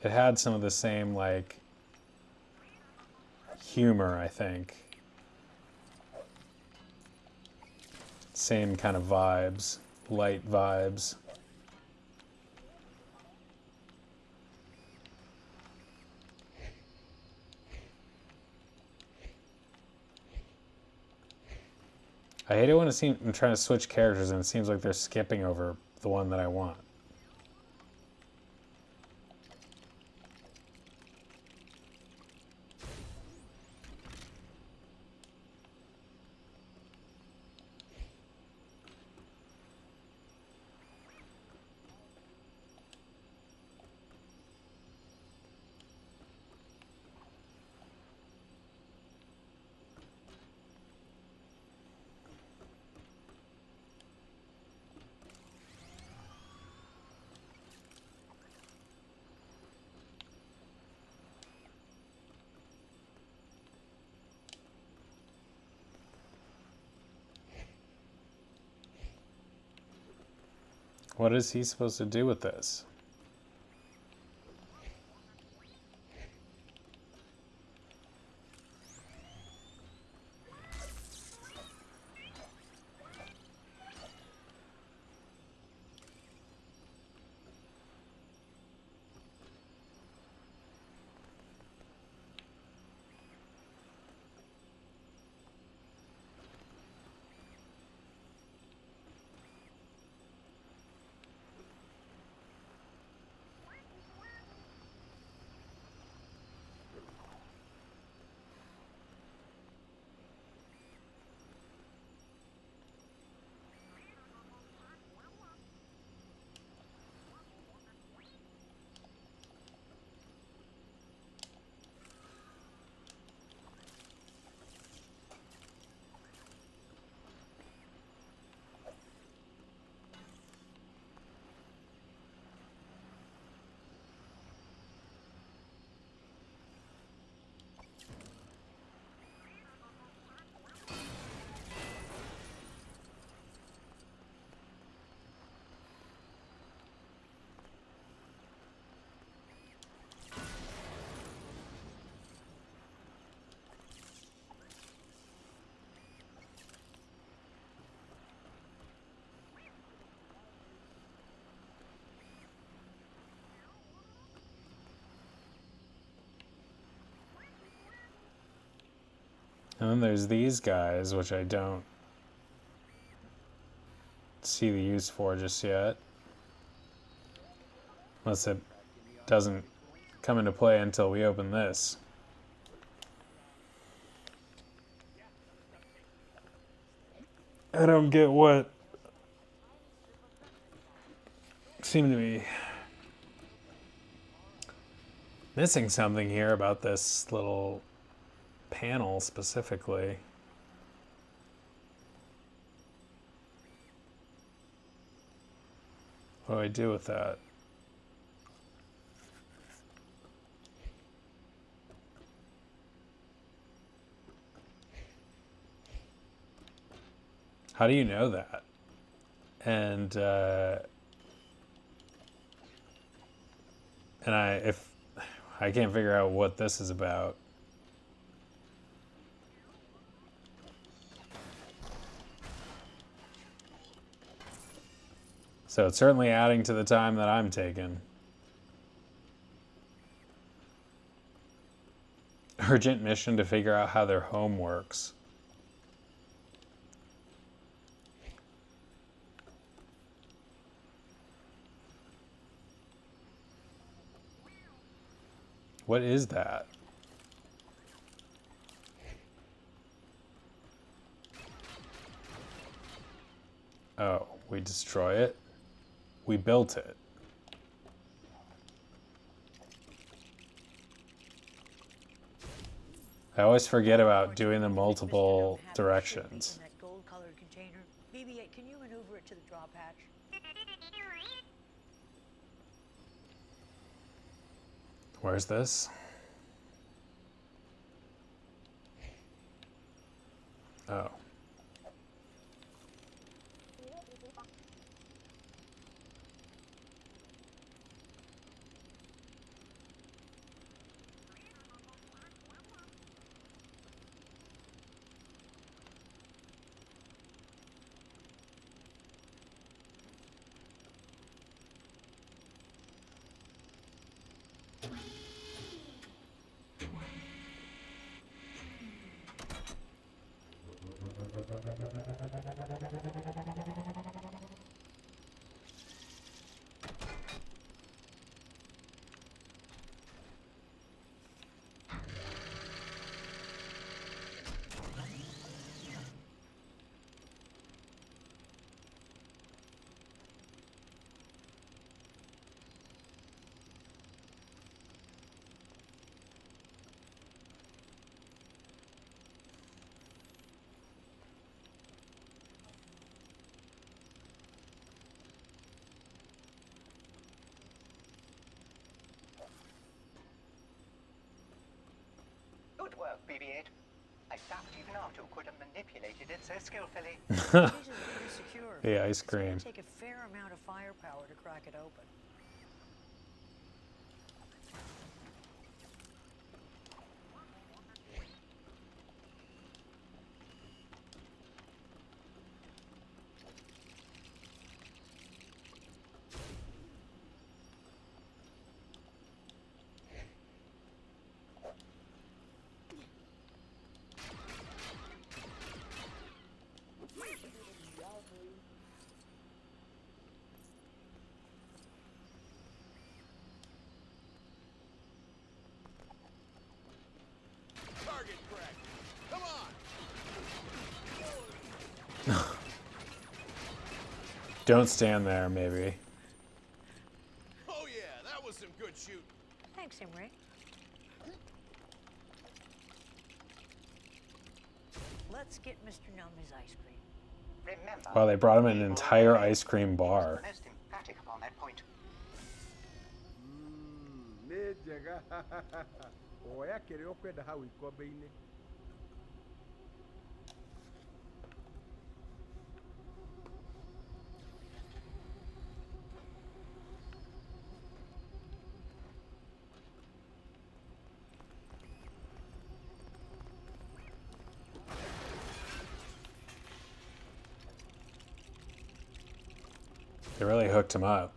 It had some of the same, like, humor, I think. Same kind of vibes, light vibes. I hate it when I'm trying to switch characters and it seems like they're skipping over the one that I want. What is he supposed to do with this? And then there's these guys, which I don't see the use for just yet. Unless it doesn't come into play until we open this. I don't get what seem to be missing something here about this little panel specifically. What do I do with that? How do you know that? And if I can't figure out what this is about. So it's certainly adding to the time that I'm taking. Urgent mission to figure out how their home works. What is that? Oh, we destroy it? We built it. I always forget about doing the multiple directions. That gold-colored container. BB-8, can you maneuver it to the drop hatch? Where's this? Oh. Good work, BB-8. I doubt even Artu could have manipulated it so skillfully. This is really secure. The ice cream. It's going to take a fair amount of firepower to crack it open. Target crack. Come on. Don't stand there, maybe. Oh yeah, that was some good shooting. Thanks, Imre. Let's get Mr. Numb his ice cream. Remember, Wow, they brought him an entire ice cream bar. most emphatic upon that point. They really hooked him up.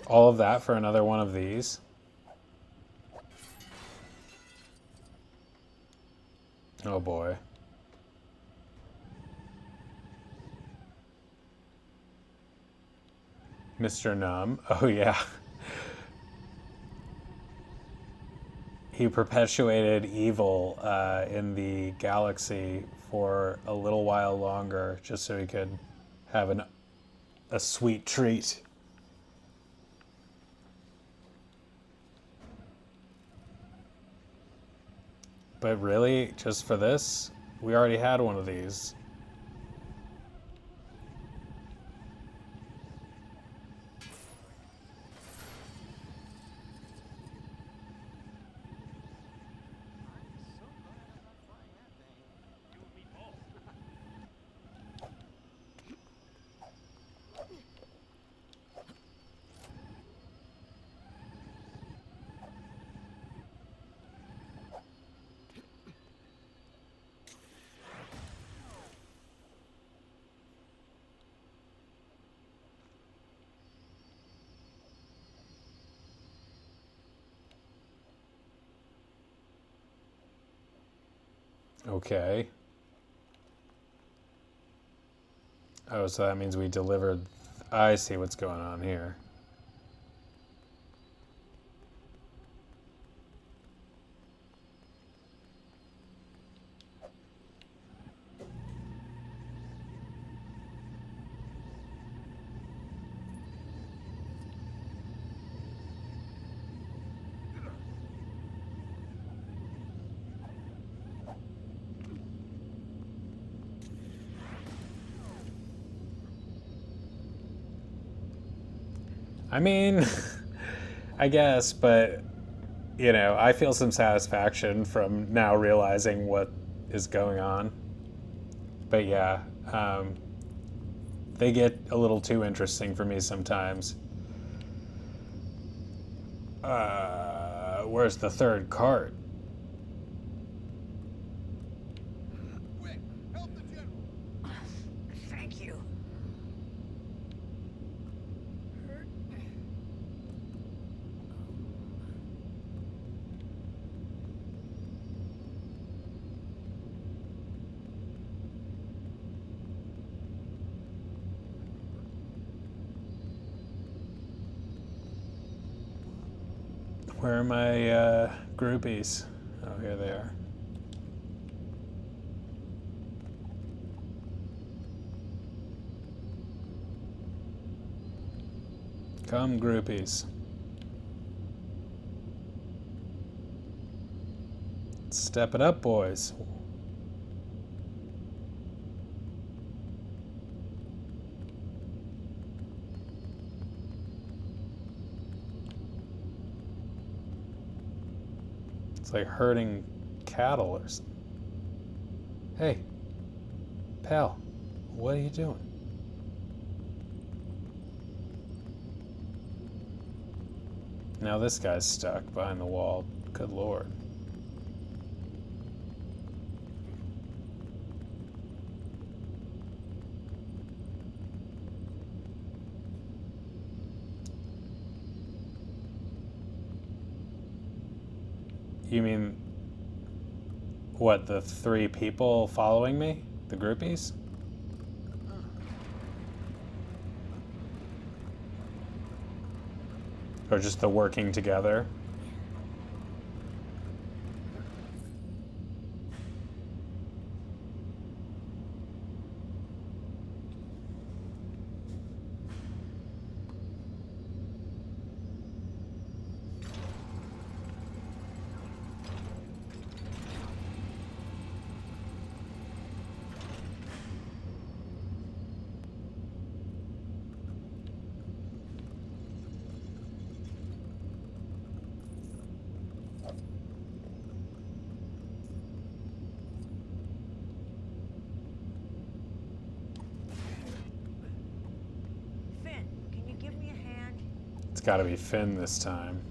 All of that for another one of these? Oh boy. Mr. Numb. Oh yeah. He perpetuated evil in the galaxy for a little while longer just so he could have a sweet treat. But really, just for this? We already had one of these. Okay. Oh, so that means we delivered... I see what's going on here. I mean, I guess, but, you know, I feel some satisfaction from now realizing what is going on. But yeah, they get a little too interesting for me sometimes. Where's the third cart? Thank you. Where are my groupies? Oh, here they are. Come, groupies. Step it up, boys. It's like herding cattle or something. Hey, pal, what are you doing? Now this guy's stuck behind the wall. Good lord. You mean, what, the 3 people following me? The groupies? Or just the working together? Finn, can you give me a hand? It's gotta be Finn this time.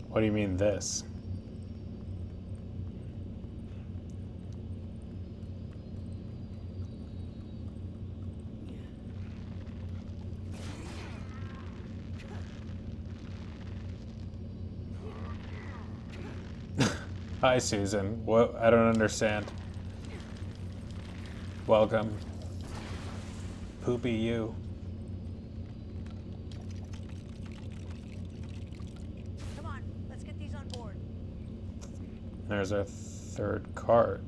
What do you mean this? Hi, Susan. What? I don't understand. Welcome. Poopy you. Come on, let's get these on board. There's a third cart.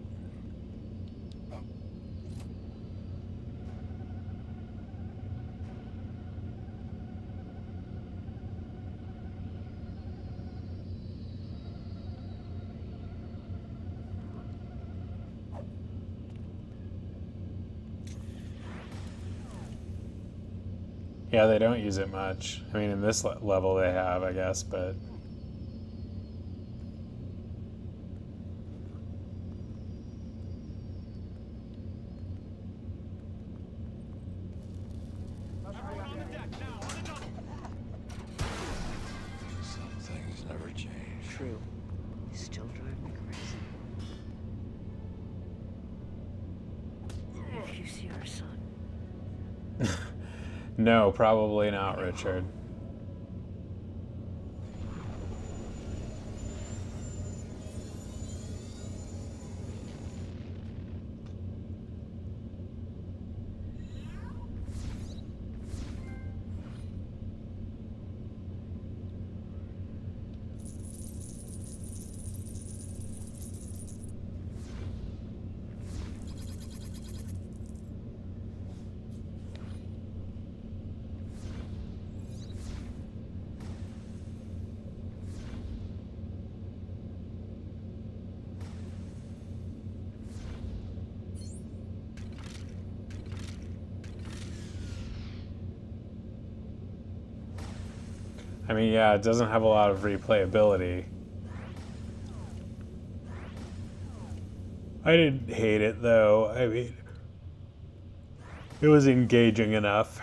Yeah, they don't use it much. I mean, in this level they have, I guess, but... Some things never change. True. You still drive me crazy. If you see our son. No, probably not, Richard. I mean, yeah, it doesn't have a lot of replayability. I didn't hate it, though. I mean, it was engaging enough.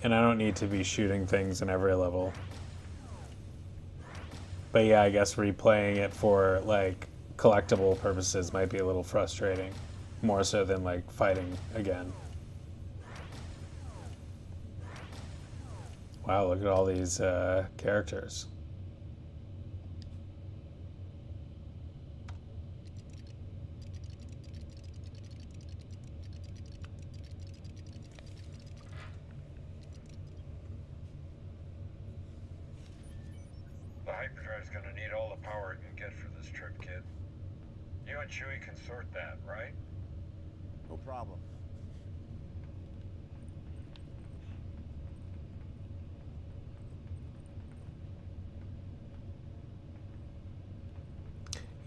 And I don't need to be shooting things in every level. But yeah, I guess replaying it for, like, collectible purposes might be a little frustrating. More so than, like, fighting again. Wow, look at all these characters. The hyperdrive's gonna need all the power it can get for this trip, kid. You and Chewie can sort that, right? No problem.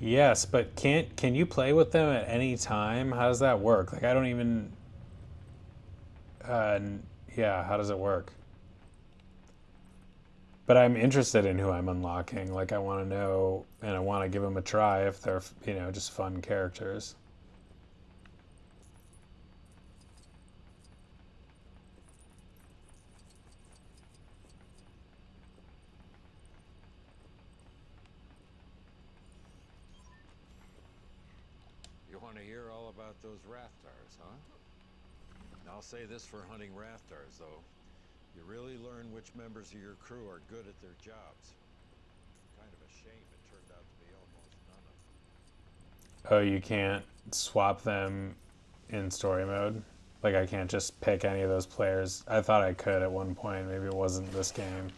Yes, but can you play with them at any time? How does that work? Like, I don't even... yeah, how does it work? But I'm interested in who I'm unlocking. Like, I want to know, and I want to give them a try if they're, you know, just fun characters. You want to hear all about those Raftars, huh? I'll say this for hunting Raftars, though. You really learn which members of your crew are good at their jobs. Kind of a shame it turned out to be almost none of them. Oh, you can't swap them in story mode? Like, I can't just pick any of those players? I thought I could at one point. Maybe it wasn't this game.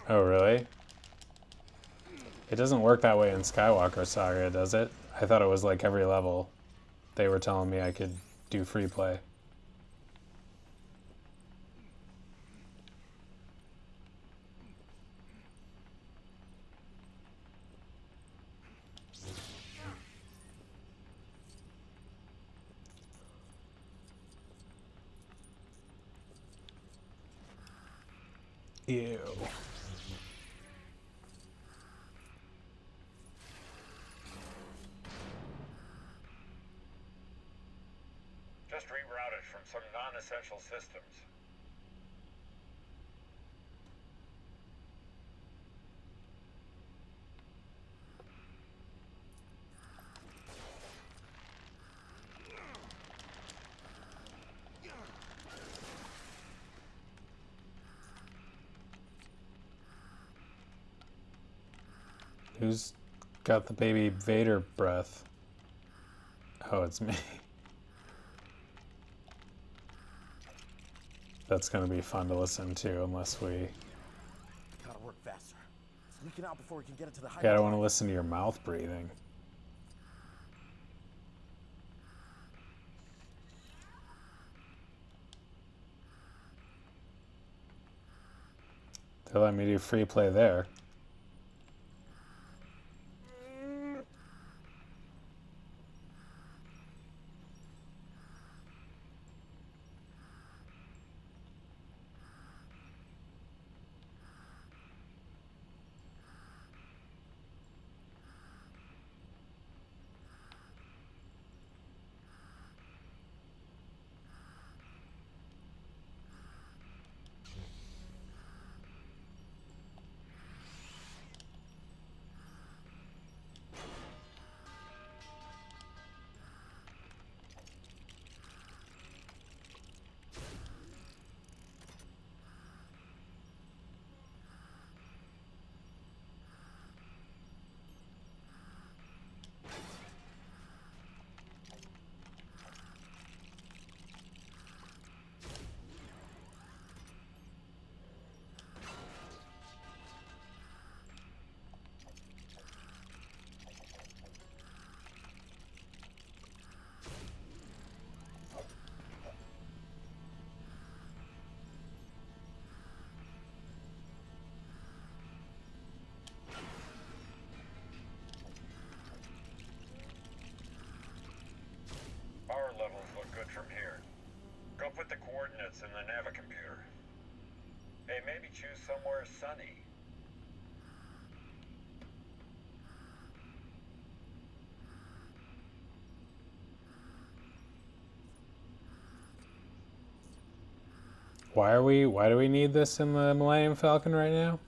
Oh, really? It doesn't work that way in Skywalker Saga, does it? I thought it was like every level. They were telling me I could do free play. Ew. Just rerouted from some non-essential systems. Who's got the baby Vader breath? Oh, it's me. That's gonna be fun to listen to unless we... Gotta work faster. It's leaking out before we can get it to the high. Yeah, I don't want to listen to your mouth breathing. They're letting me do free play there. Power levels look good from here. Go put the coordinates in the Navicomputer. Hey, maybe choose somewhere sunny. Why do we need this in the Millennium Falcon right now?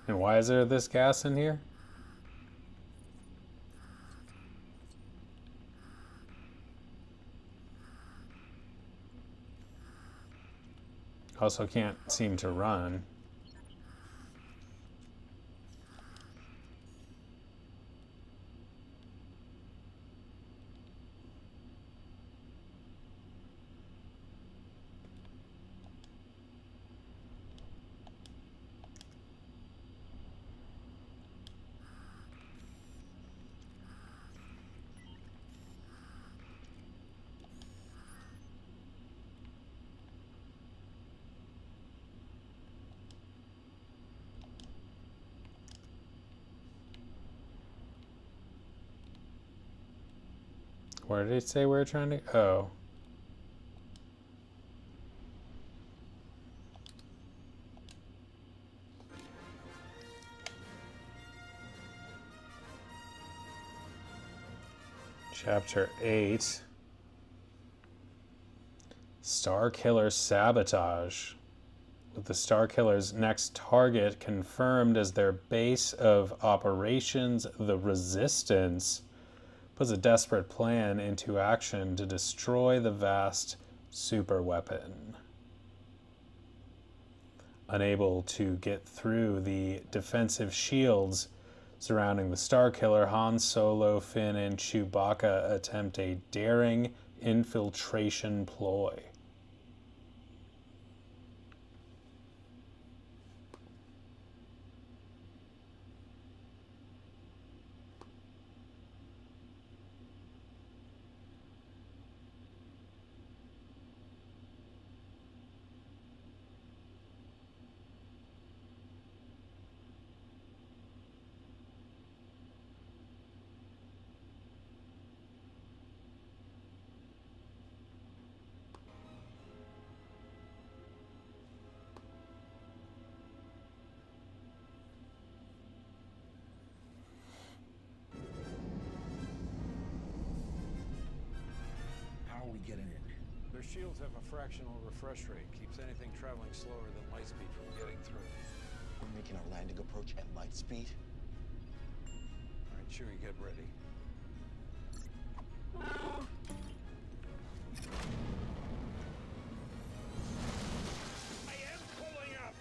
And why is there this gas in here? Also can't seem to run. Where did it say we were trying to... Oh. Chapter 8. Star Killer Sabotage. With the Star Killer's next target confirmed as their base of operations, the Resistance puts a desperate plan into action to destroy the vast superweapon. Unable to get through the defensive shields surrounding the Star Killer, Han Solo, Finn, and Chewbacca attempt a daring infiltration ploy. Their shields have a fractional refresh rate. Keeps anything traveling slower than light speed from getting through. We're making our landing approach at light speed. All right, Chewie, get ready. I am pulling up!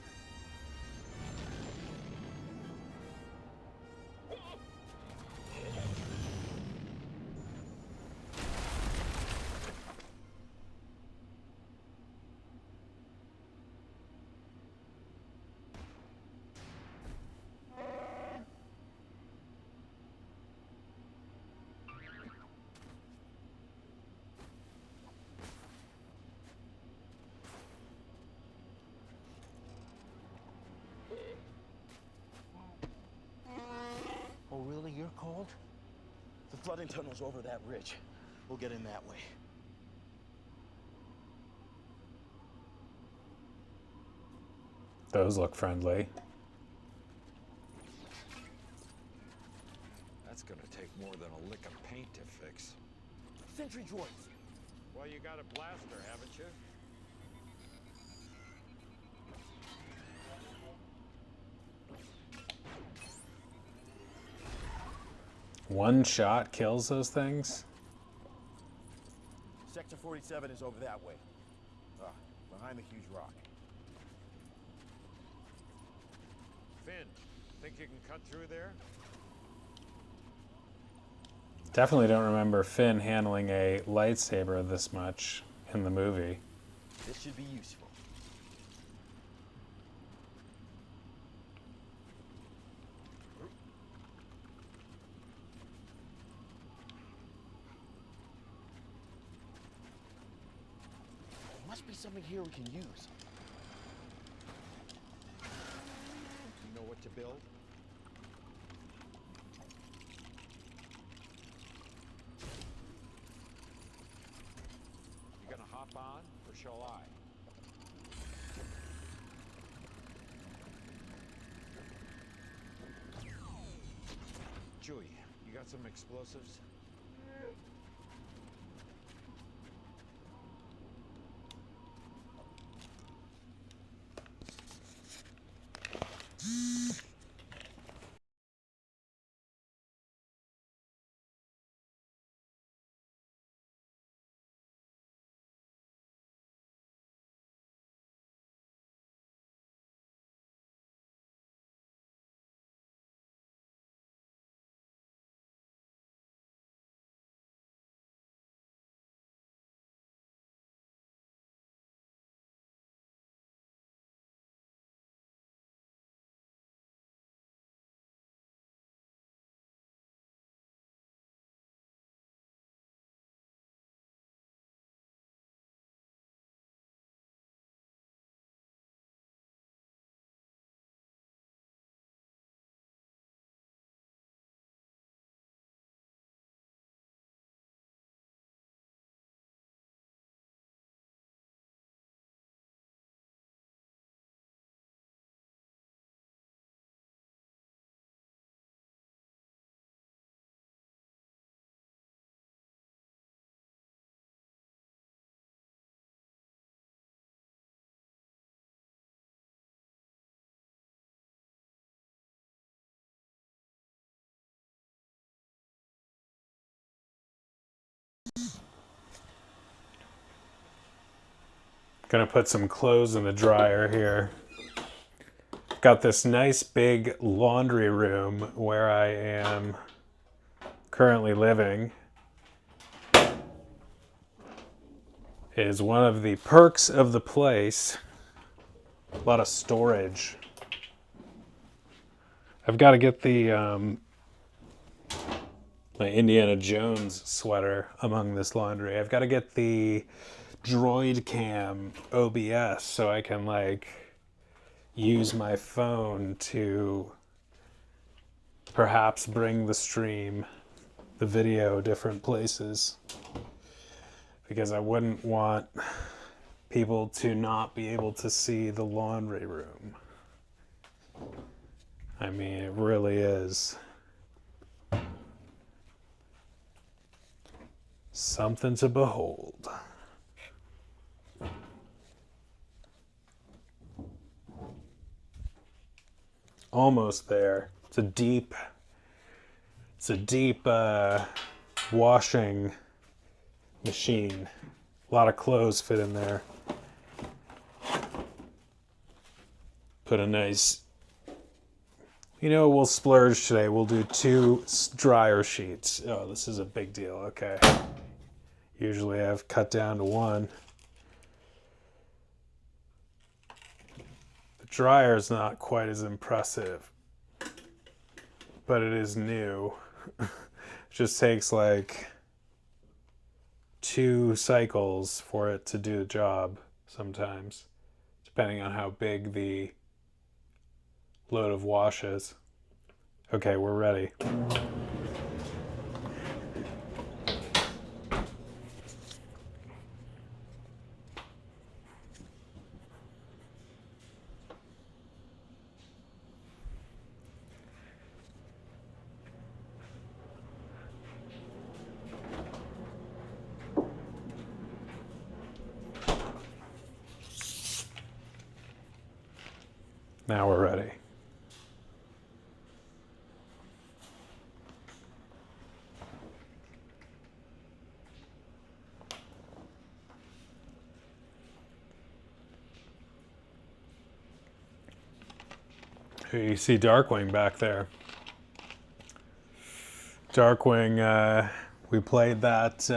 Oh, really? You're cold? The flooding tunnel's over that ridge. We'll get in that way. Those look friendly. That's gonna take more than a lick of paint to fix. Sentry droids! Well, you got a blaster, haven't you? One shot kills those things? Sector 47 is over that way. Behind the huge rock. Finn, think you can cut through there? Definitely don't remember Finn handling a lightsaber this much in the movie. This should be useful. There must be something here we can use. You know what to build? You gonna hop on, or shall I? Chewie, you got some explosives? Gonna put some clothes in the dryer here. Got this nice big laundry room where I am currently living. It is one of the perks of the place. A lot of storage. I've got to get the my Indiana Jones sweater among this laundry. I've got to get the Droid Cam OBS so I can like use my phone to perhaps bring the stream, the video, different places. Because I wouldn't want people to not be able to see the laundry room. I mean, it really is something to behold. almost there. It's a deep washing machine. A lot of clothes fit in there. Put a nice, we'll splurge today. We'll do 2 dryer sheets. Oh, this is a big deal. Okay. Usually I've cut down to 1. The dryer is not quite as impressive, but it is new. It just takes like 2 cycles for it to do the job sometimes, depending on how big the load of wash is. Okay, we're ready. Now we're ready. You see Darkwing back there. Darkwing, we played that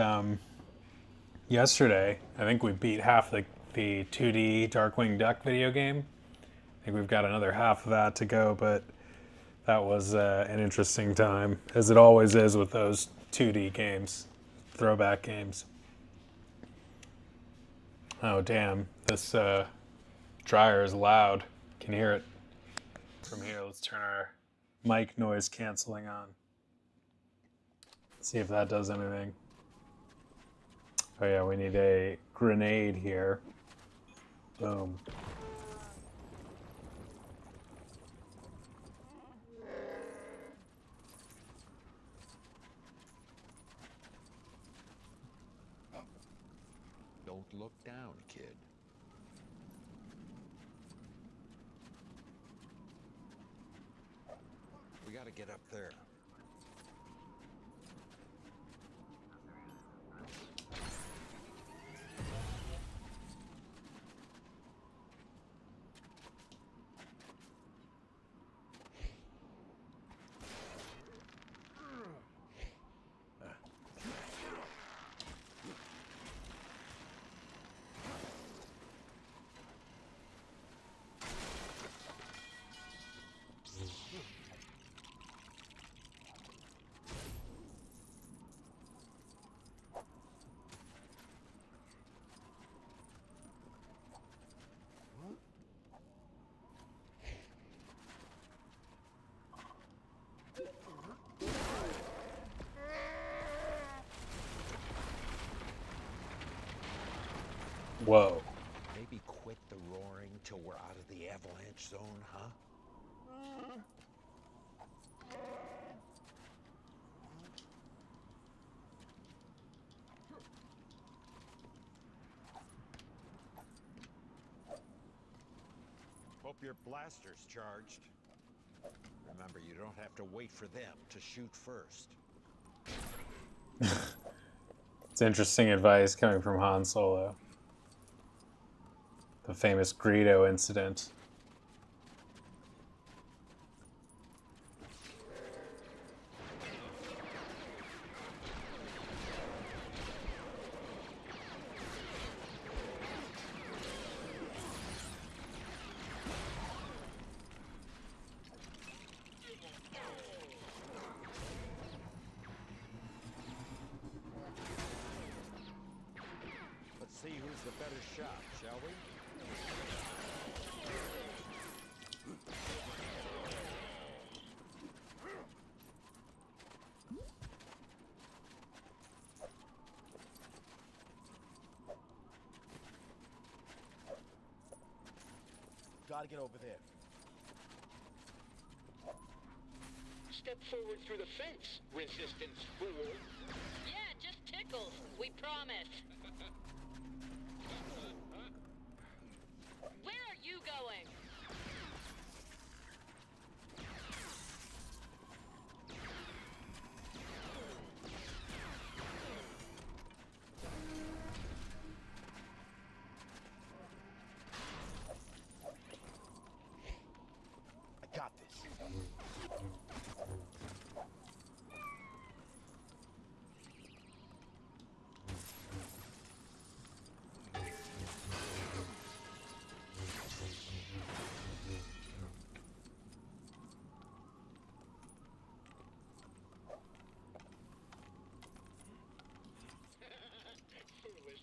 yesterday. I think we beat half the 2D Darkwing Duck video game. I think we've got another half of that to go, but that was an interesting time, as it always is with those 2D games, throwback games. Oh damn, this dryer is loud. Can you hear it from here? Let's turn our mic noise canceling on. See if that does anything. Oh yeah, we need a grenade here. Boom. Don't look down, kid. We gotta get up there. Whoa. Maybe quit the roaring till we're out of the avalanche zone, huh? Hope your blaster's charged. Remember, you don't have to wait for them to shoot first. It's interesting advice coming from Han Solo. The famous Greedo incident. Let's see who's the better shot, shall we? Gotta get over there. Step forward through the fence, resistance fool. Yeah, just tickles. We promise. Where are you going?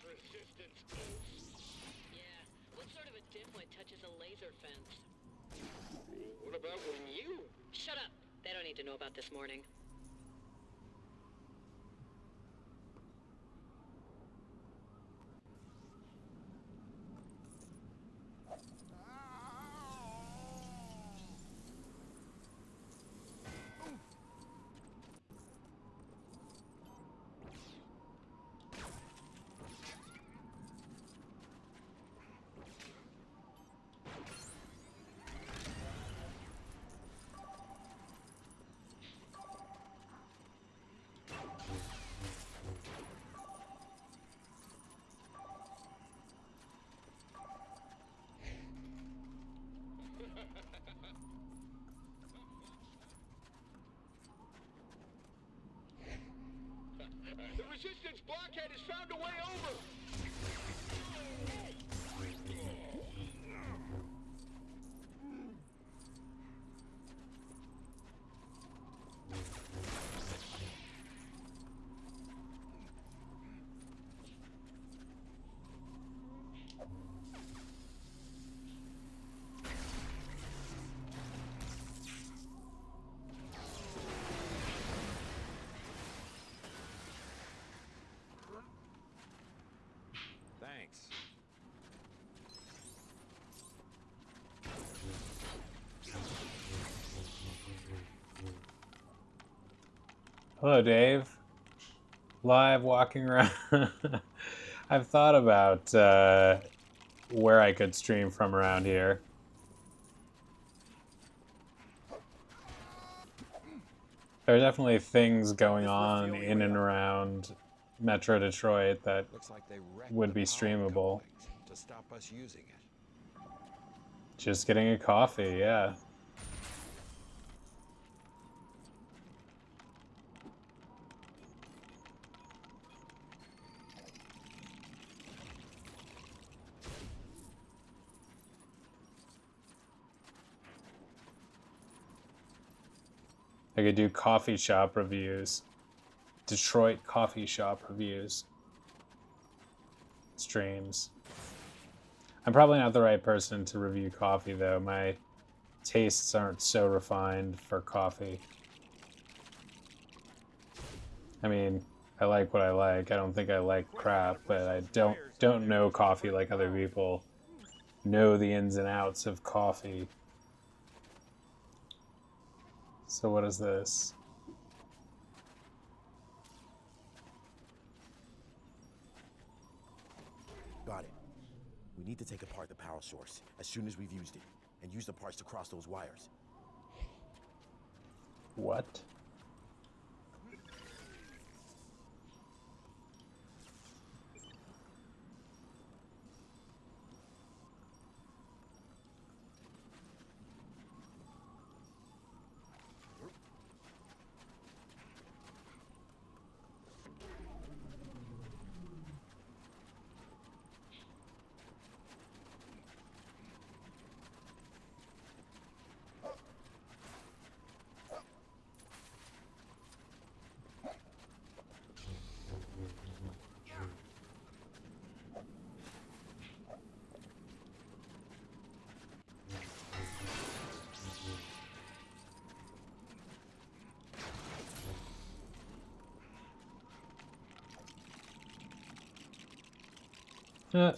resistance is. Yeah. What sort of a dimwit touches a laser fence? What about when you... Shut up! They don't need to know about this morning. The resistance blockhead has found a way over! Thanks. Hello, Dave. Live walking around. I've thought about where I could stream from around here. There are definitely things going on in and around Metro Detroit that Looks like they wrecked would the be power streamable. couplings to stop us using it. Just getting a coffee, yeah. I could do coffee shop reviews. Detroit coffee shop reviews. Streams. I'm probably not the right person to review coffee, though. My tastes aren't so refined for coffee. I mean, I like what I like. I don't think I like crap, but I don't know coffee like other people know the ins and outs of coffee. So what is this? Got it. We need to take apart the power source as soon as we've used it, and use the parts to cross those wires. What? Uh.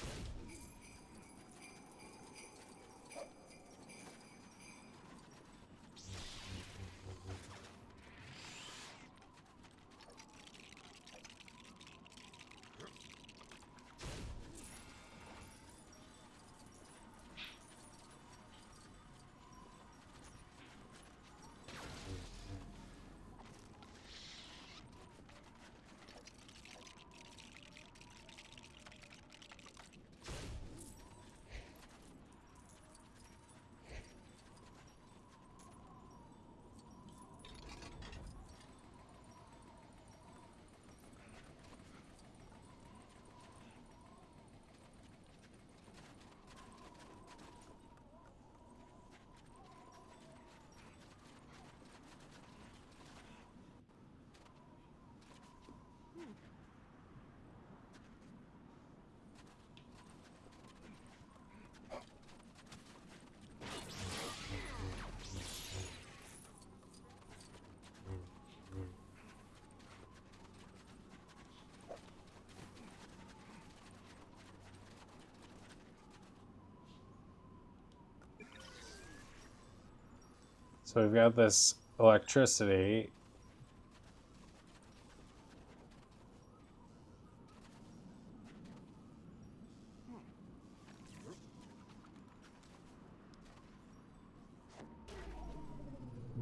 So we've got this electricity.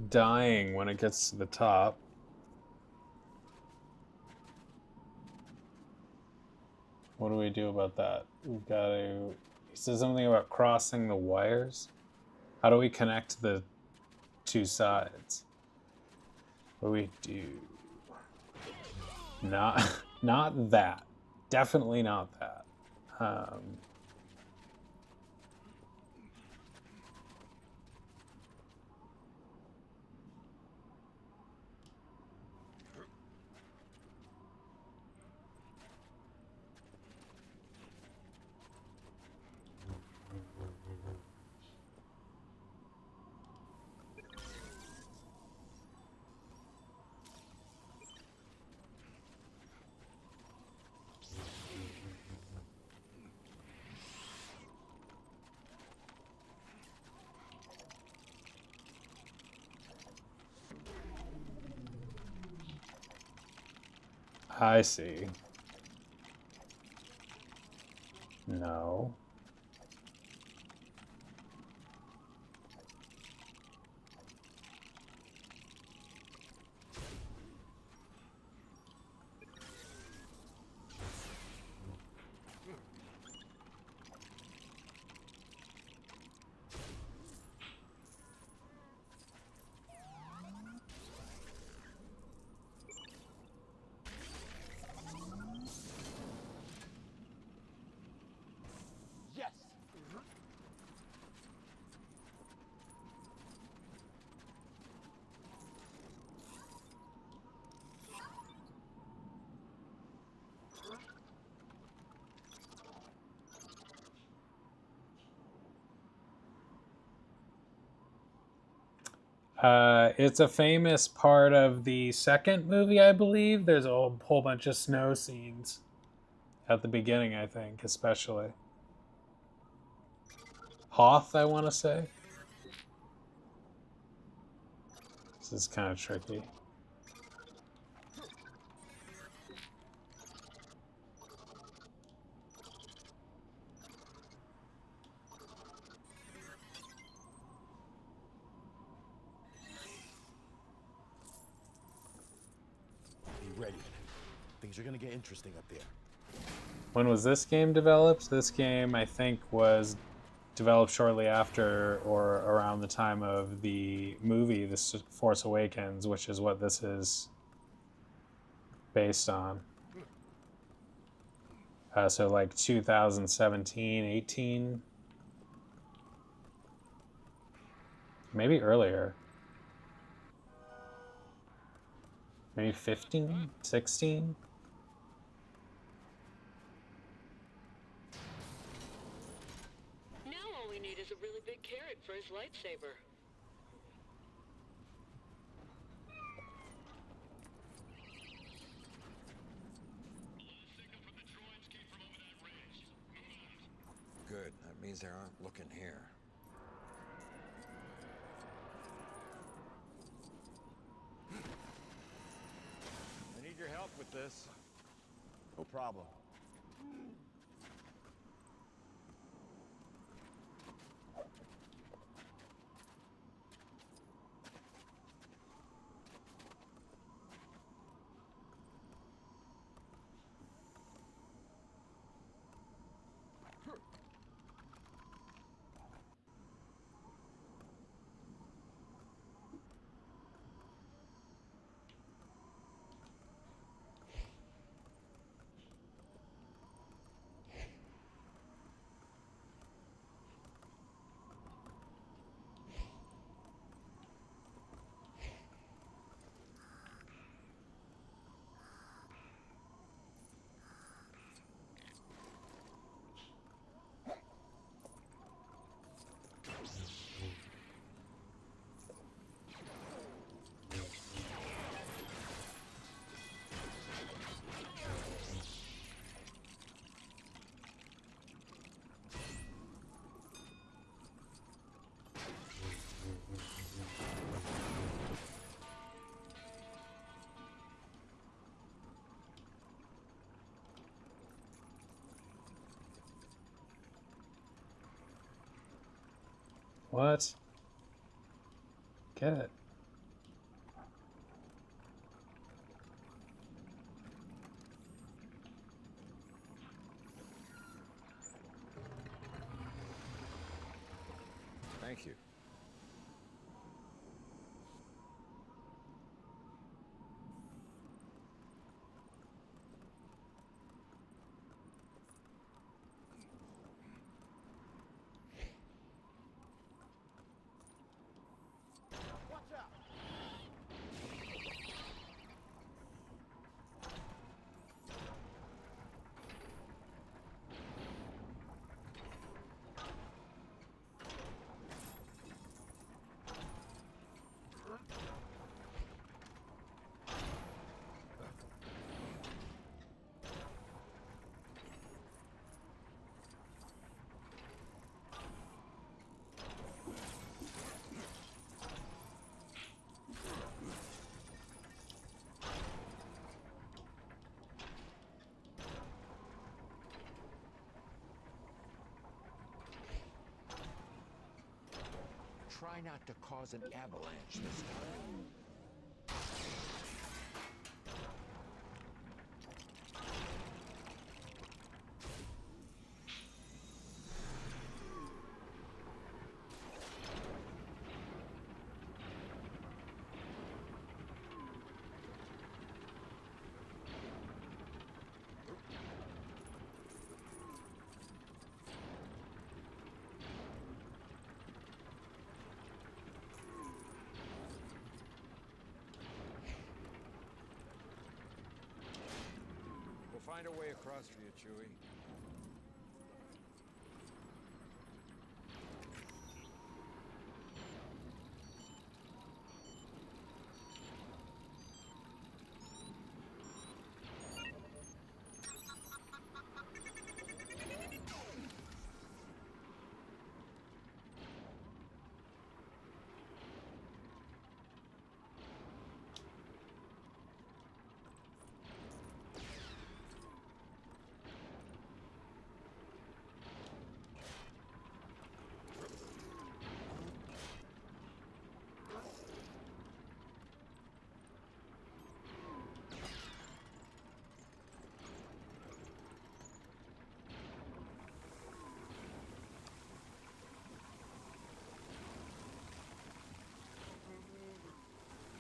Dying when it gets to the top. What do we do about that? We've got to... He says something about crossing the wires. How do we connect the two sides? What do we do? Not that. Definitely not that. I see. No. Yes. It's a famous part of the second movie, I believe. There's a whole bunch of snow scenes at the beginning, I think, especially. Hoth, I want to say. This is kind of tricky. Be ready. Things are gonna get interesting up there. When was this game developed? This game, I think, was developed shortly after or around the time of the movie, The Force Awakens, which is what this is based on. So like 2017, 18, maybe earlier. Maybe 15, 16? Now all we need is a really big carrot for his lightsaber. Good. That means they aren't looking here. I need your help with this. No problem. What? Get it. Thank you. Try not to cause an avalanche this time. We'll find a way across for you, Chewie.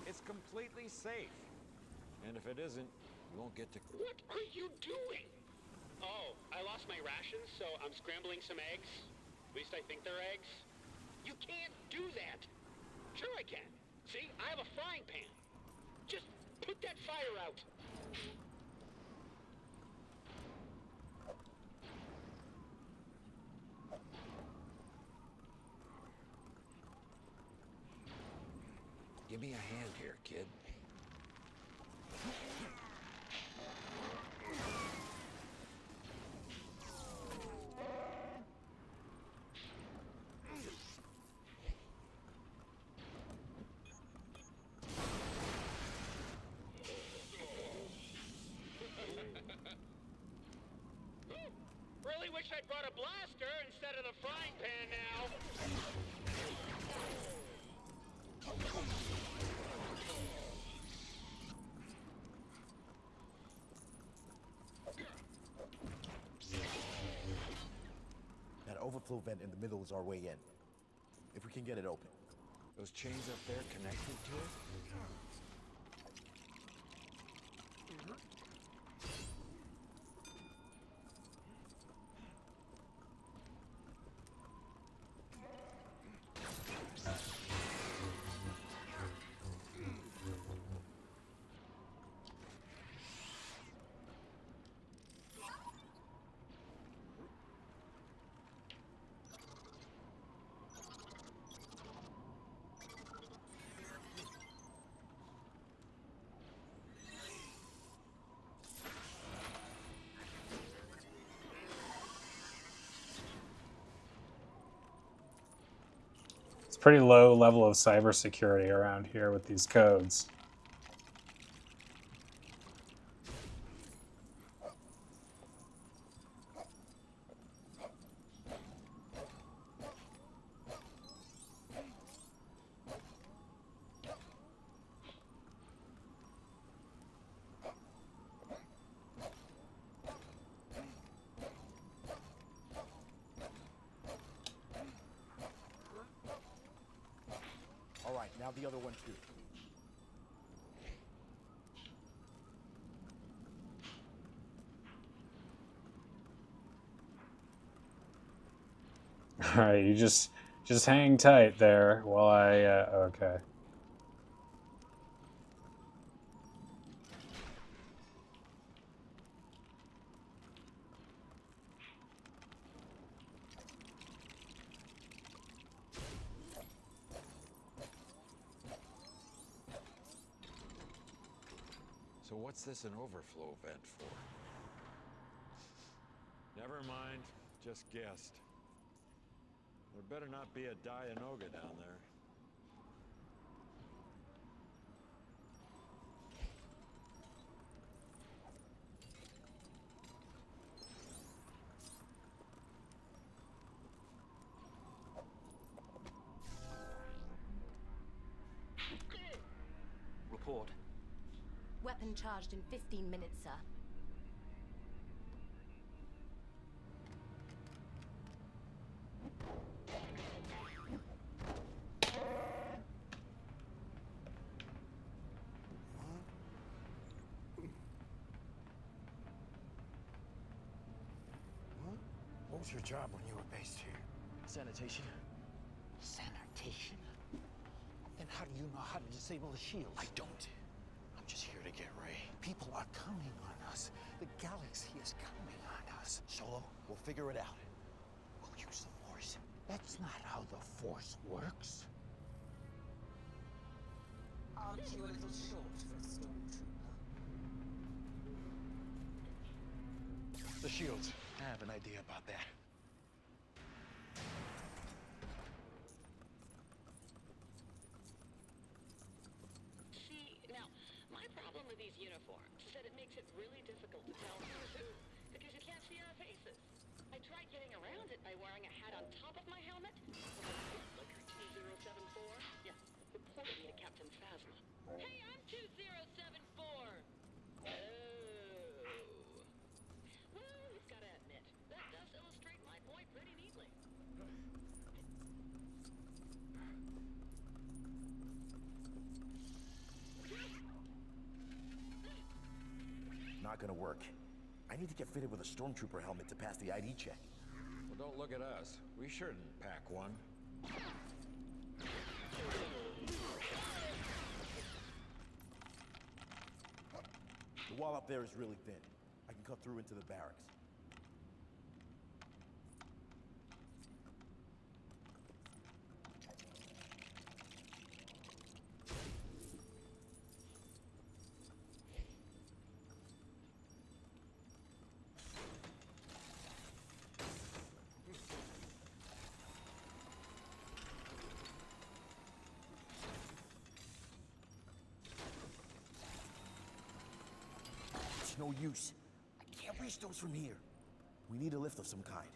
It's completely safe. And if it isn't, you won't get to... What are you doing? Oh, I lost my rations, so I'm scrambling some eggs. At least I think they're eggs. You can't do that. Sure I can. See, I have a frying pan. Just put that fire out. Give me a hand here, kid. Really wish I'd brought a blaster instead of the frying pan now. That overflow vent in the middle is our way in. If we can get it open. Those chains up there connected to it? It's pretty low level of cybersecurity around here with these codes. Now the other one too. All right, you just hang tight there while I okay. So what's this an overflow vent for? Never mind, just guessed. There better not be a Dianoga down there. Report. Weapon charged in 15 minutes, sir. What was your job when you were based here? Sanitation. Sanitation? Then how do you know how to disable the shields? I don't. I'm just here to get Ray. People are coming on us. The galaxy is coming on us. Solo, we'll figure it out. We'll use the Force. That's not how the Force works. Aren't you a little short for a stormtrooper? The shields. I have an idea about that. See, now, my problem with these uniforms is that it makes it really difficult to tell who's who, because you can't see our faces. I tried getting around it by wearing a hat on top of my helmet, like 2074. Yeah, reporting to Captain Phasma. Hey, I'm 2074! Oh. Well, you've got to admit, that does illustrate my point pretty neatly. Not gonna work. I need to get fitted with a stormtrooper helmet to pass the ID check. Well, don't look at us. We sure didn't pack one. The wall up there is really thin. I can cut through into the barracks. It's no use. I can't reach those from here. We need a lift of some kind.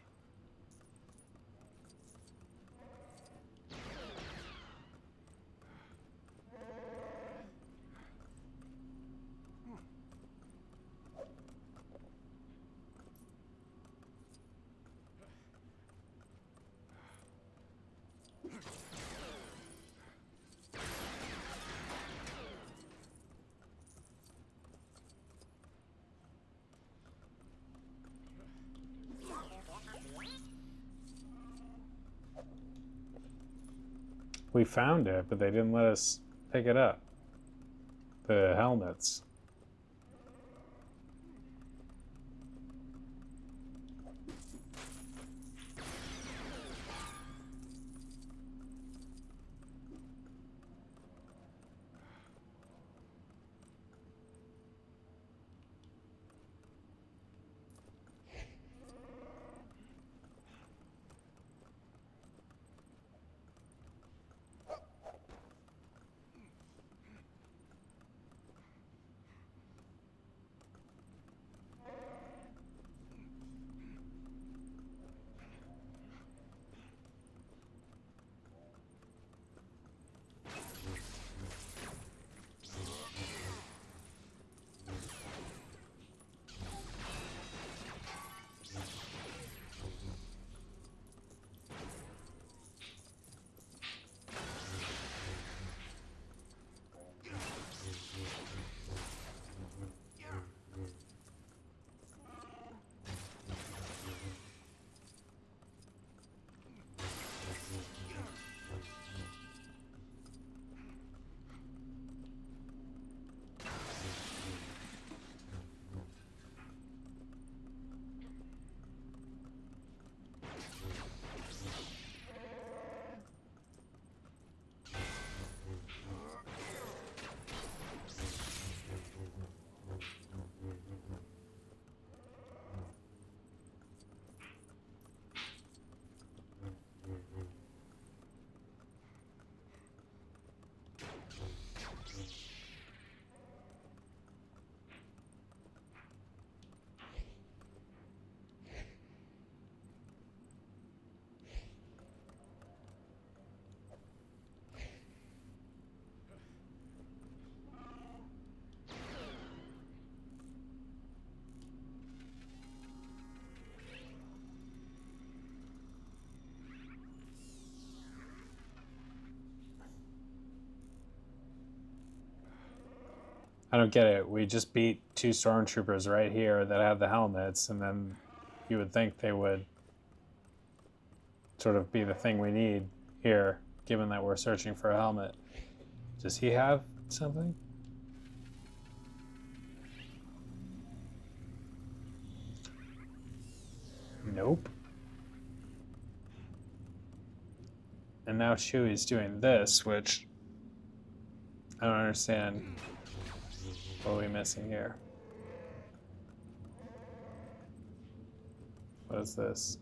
We found it, but they didn't let us pick it up. The helmets. I don't get it. We just beat 2 stormtroopers right here that have the helmets, and then you would think they would sort of be the thing we need here, given that we're searching for a helmet. Does he have something? Nope. And now Chewie's doing this, which I don't understand. What are we missing here? What is this?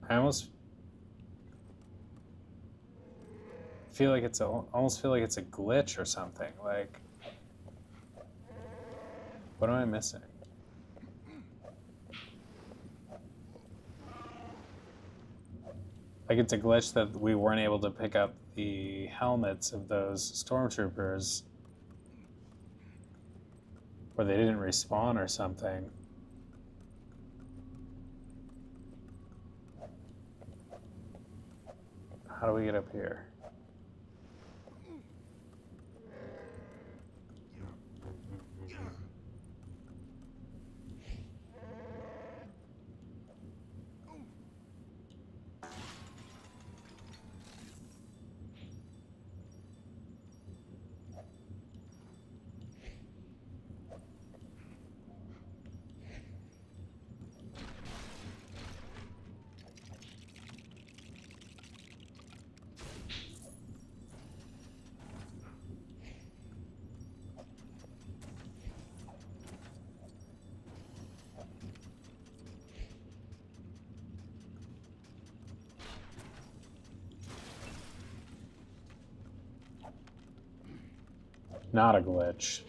I almost feel like it's almost feel like it's a glitch or something. Like, what am I missing? Like, it's a glitch that we weren't able to pick up the helmets of those stormtroopers, or they didn't respawn or something. How do we get up here? Not a glitch.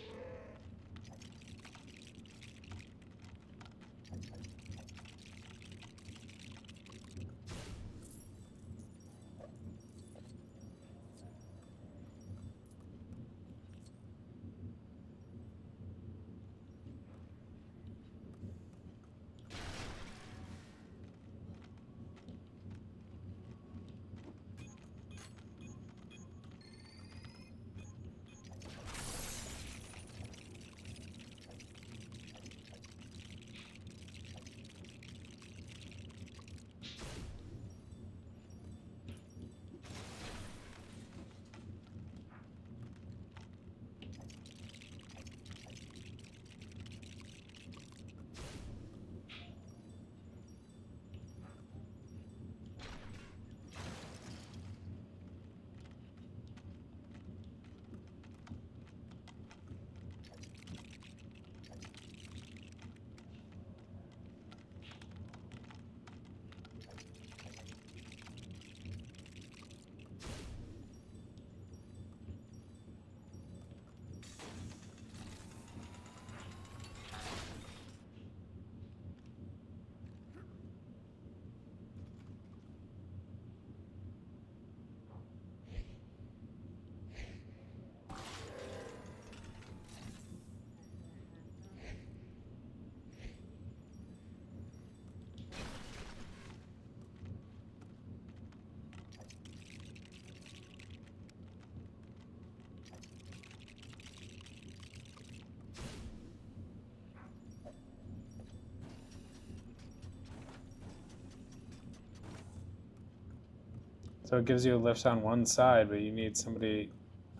So it gives you lifts on one side, but you need somebody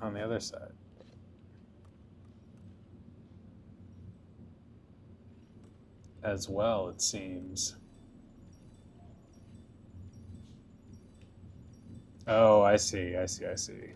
on the other side. As well, it seems. Oh, I see, I see, I see.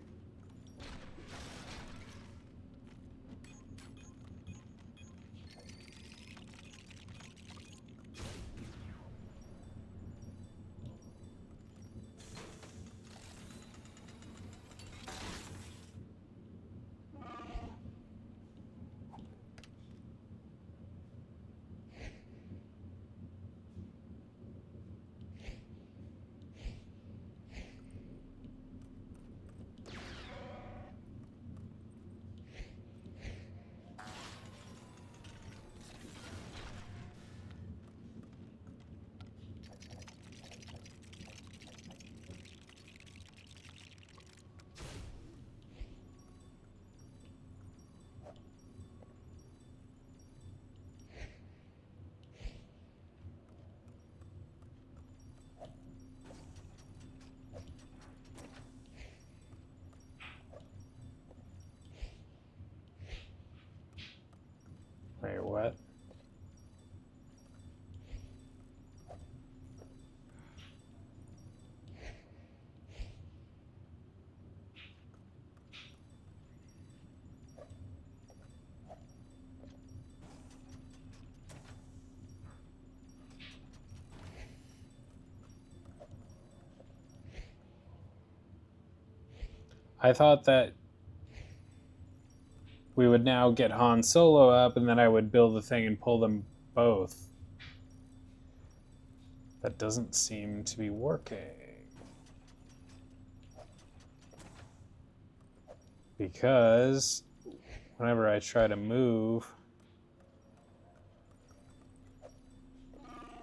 Wait, what? I thought that we would now get Han Solo up, and then I would build the thing and pull them both. That doesn't seem to be working. Because whenever I try to move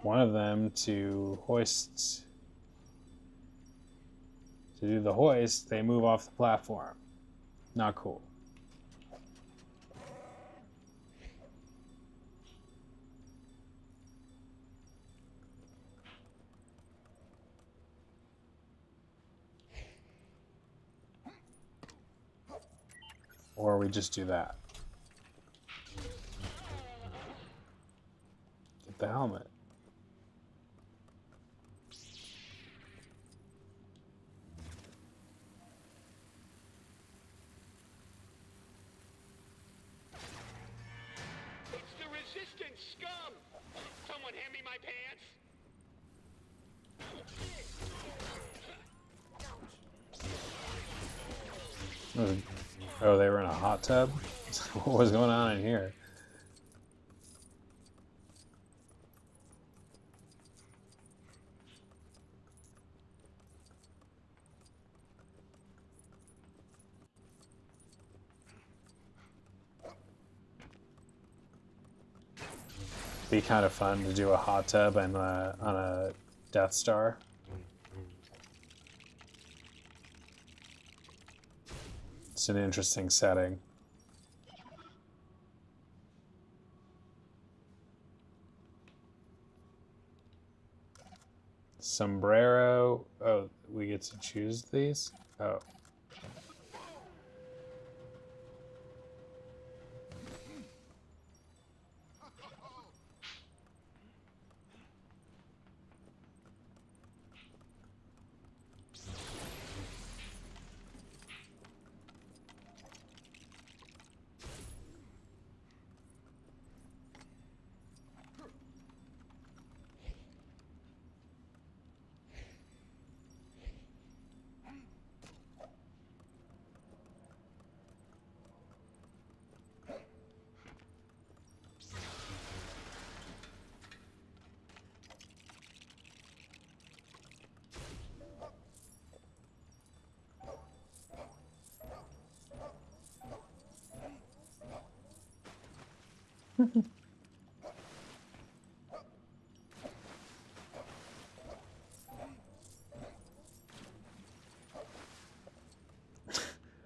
one of them to hoist, to do the hoist, they move off the platform. Not cool. Or we just do that. Get the helmet. It's the resistance, scum! Someone hand me my pants! Oh, they were in a hot tub? What was going on in here? Be kind of fun to do a hot tub and on a Death Star. It's an interesting setting. Sombrero. Oh, we get to choose these? Oh.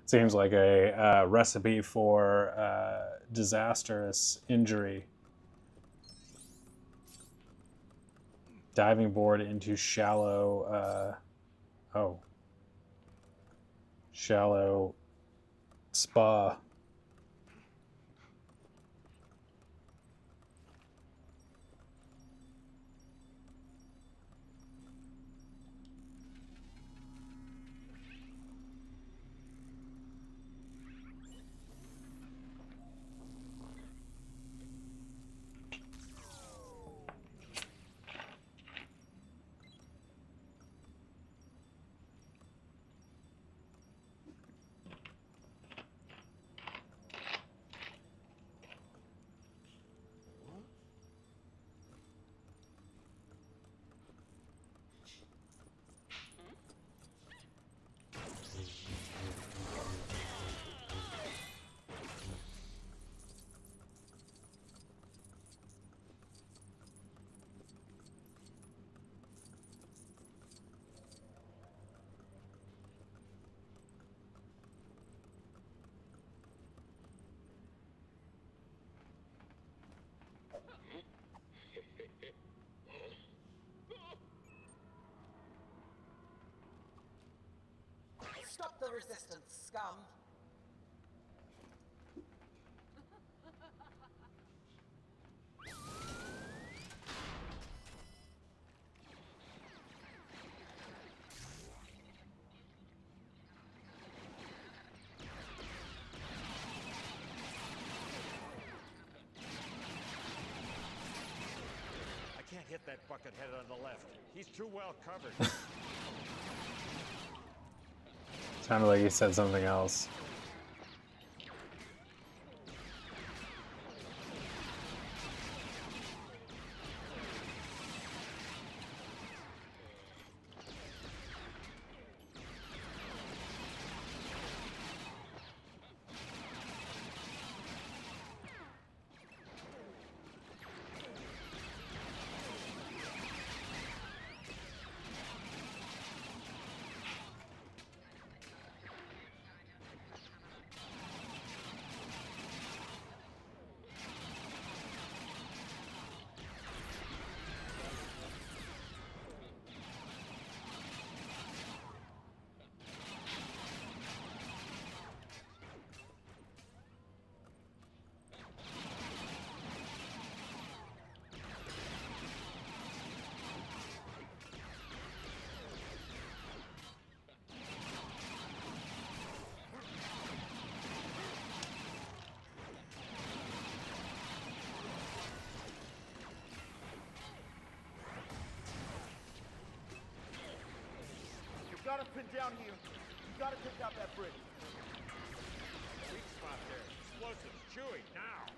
Seems like a recipe for disastrous injury. Diving board into shallow... oh. Shallow spa. Stop the resistance, scum! I can't hit that buckethead on the left. He's too well covered. Sounded like he said something else. You've got to pin down here. You've got to take out that bridge. Weak spot there. Explosives. Chewie, now!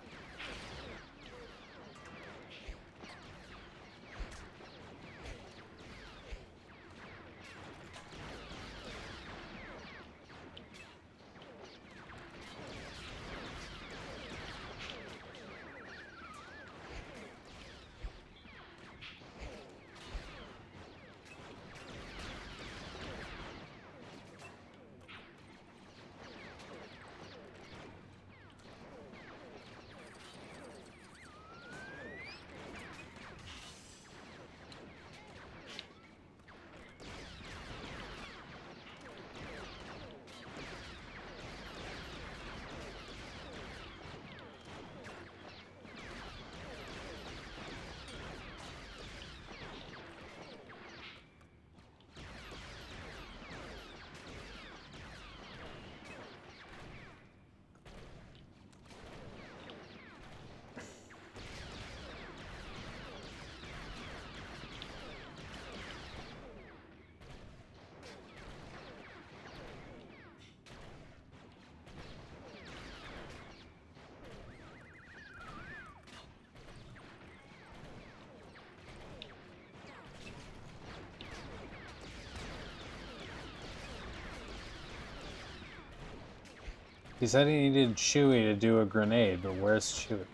He said he needed Chewie to do a grenade, but where's Chewie?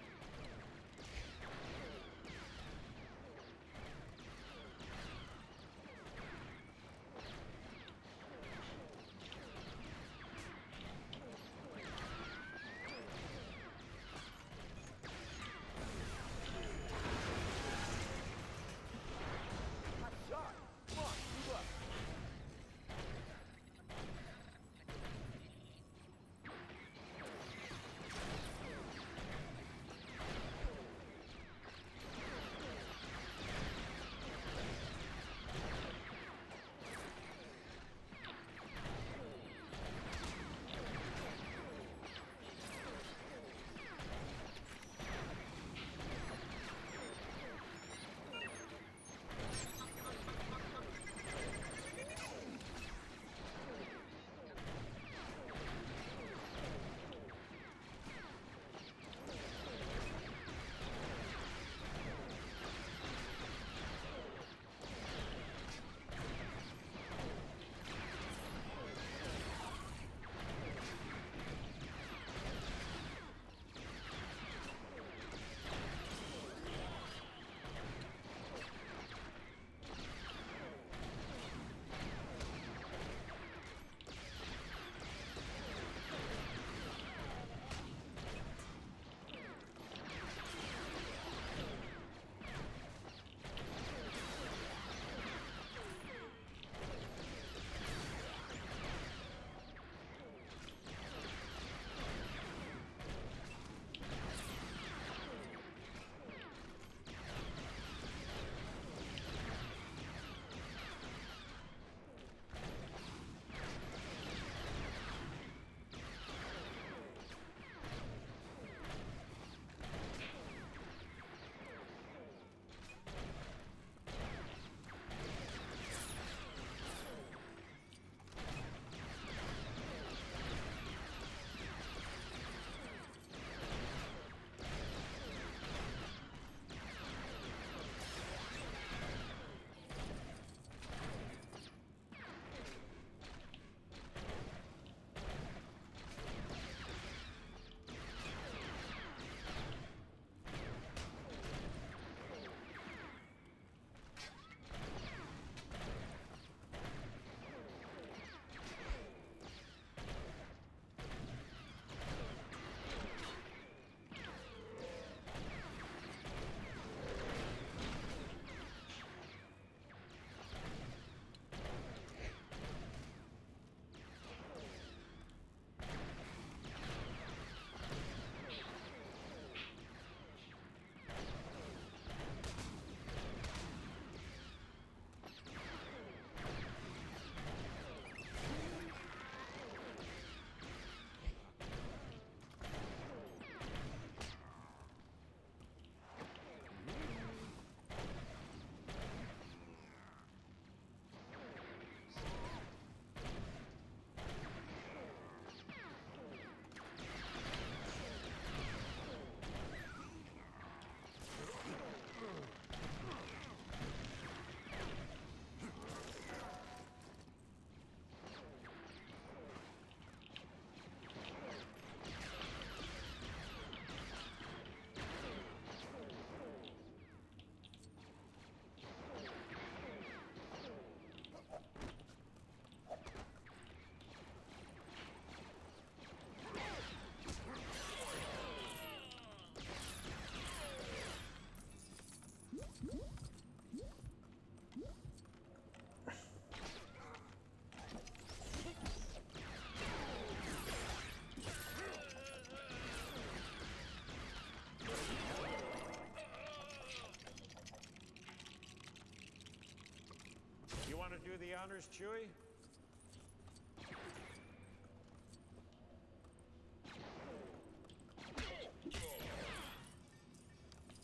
want to do the honors, Chewie?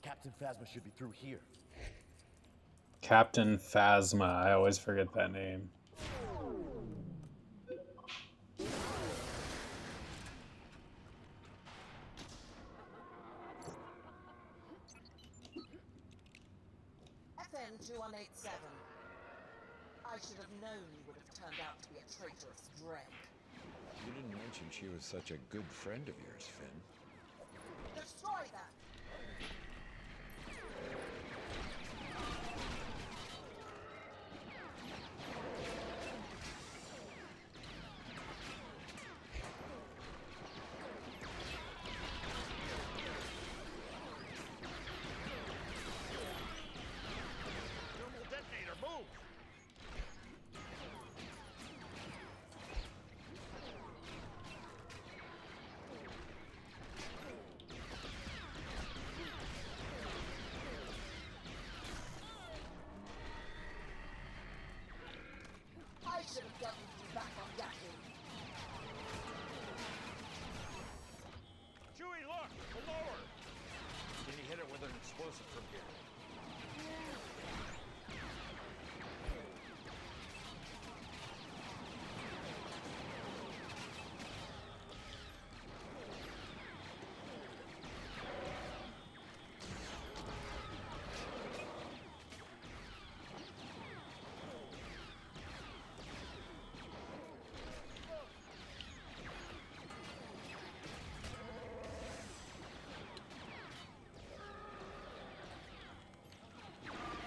Captain Phasma should be through here. Captain Phasma. I always forget that name. FN 2187. I should have known you would have turned out to be a traitorous dreg. You didn't mention she was such a good friend of yours, Finn. Destroy that! Thermal detonator, move! I should have gotten you back on Yaku. Chewie, look! Below her! Can you hit it with an explosive from here?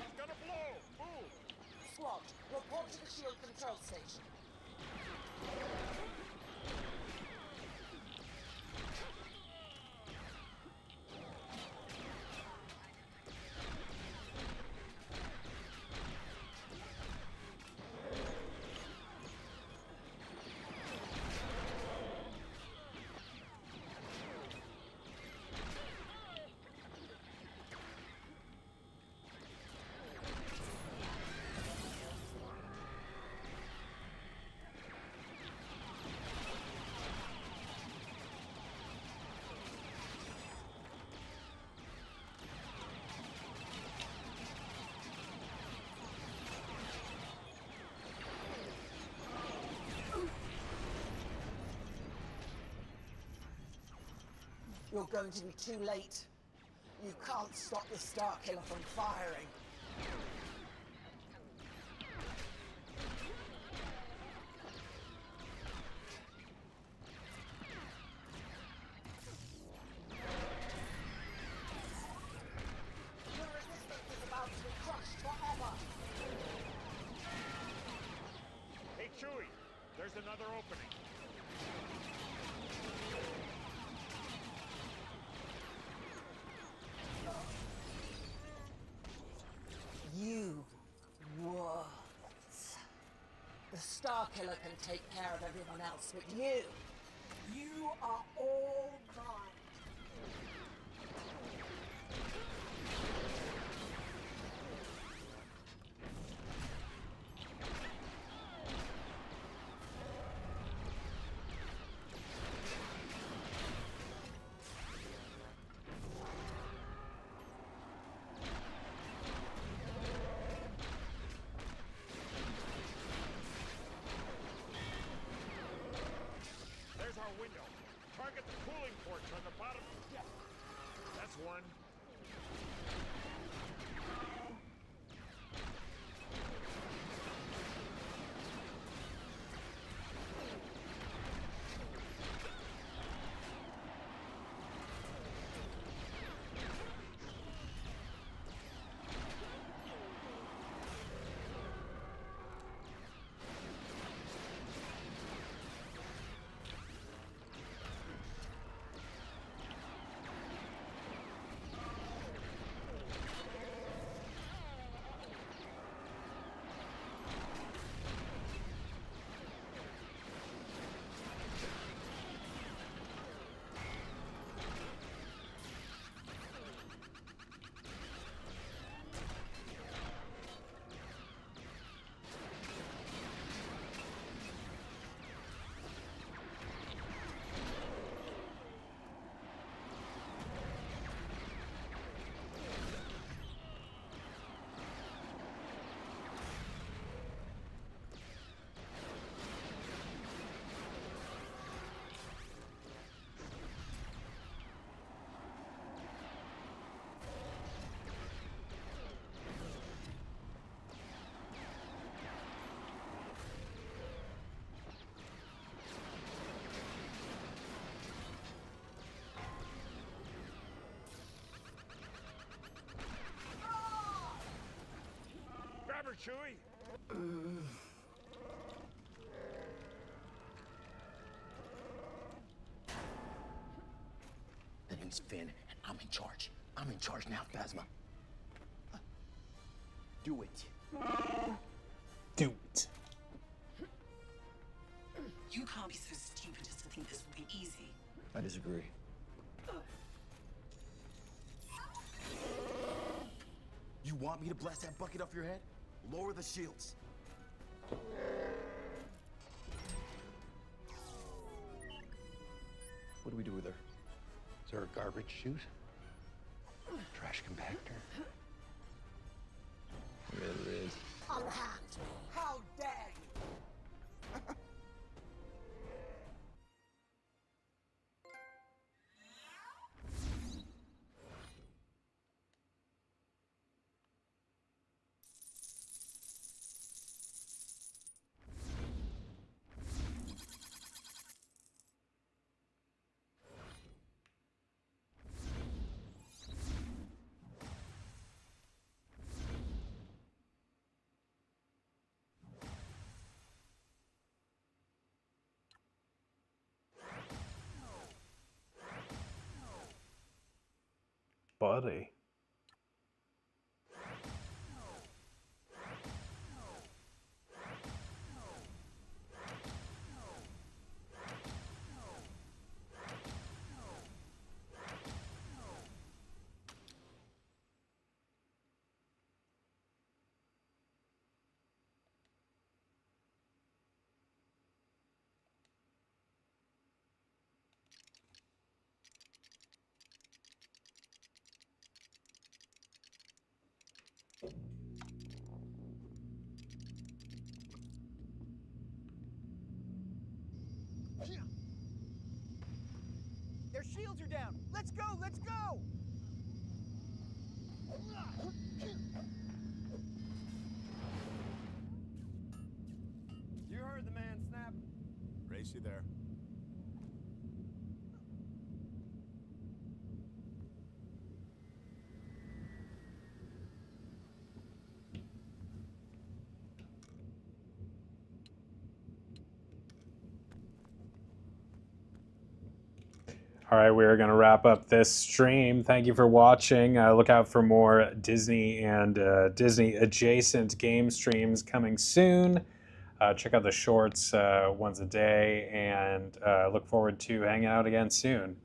It's gonna blow! Move! SWAT, report to the shield control station. You're going to be too late. You can't stop the Starkiller from firing. The resistance is about to be crushed forever. Hey, Chewie! There's another opening. You what? The Starkiller can take care of everyone else, but you are all mine. There's our window. Target the cooling ports on the bottom. Yeah. That's one. Chewie? The name's Finn, and I'm in charge. I'm in charge now, Phasma. Do it. Do it. You can't be so stupid as to think this will be easy. I disagree. You want me to blast that bucket off your head? Lower the shields. What do we do with her? Is there a garbage chute? Trash compactor? Yeah, there is. Unhand me! How dare you! Buddy. Their shields are down! Let's go! Let's go! You heard the man, Snap. Race you there. All right, we're going to wrap up this stream. Thank you for watching. Look out for more Disney and Disney adjacent game streams coming soon. Check out the shorts once a day, and look forward to hanging out again soon.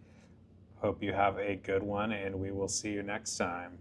Hope you have a good one, and we will see you next time.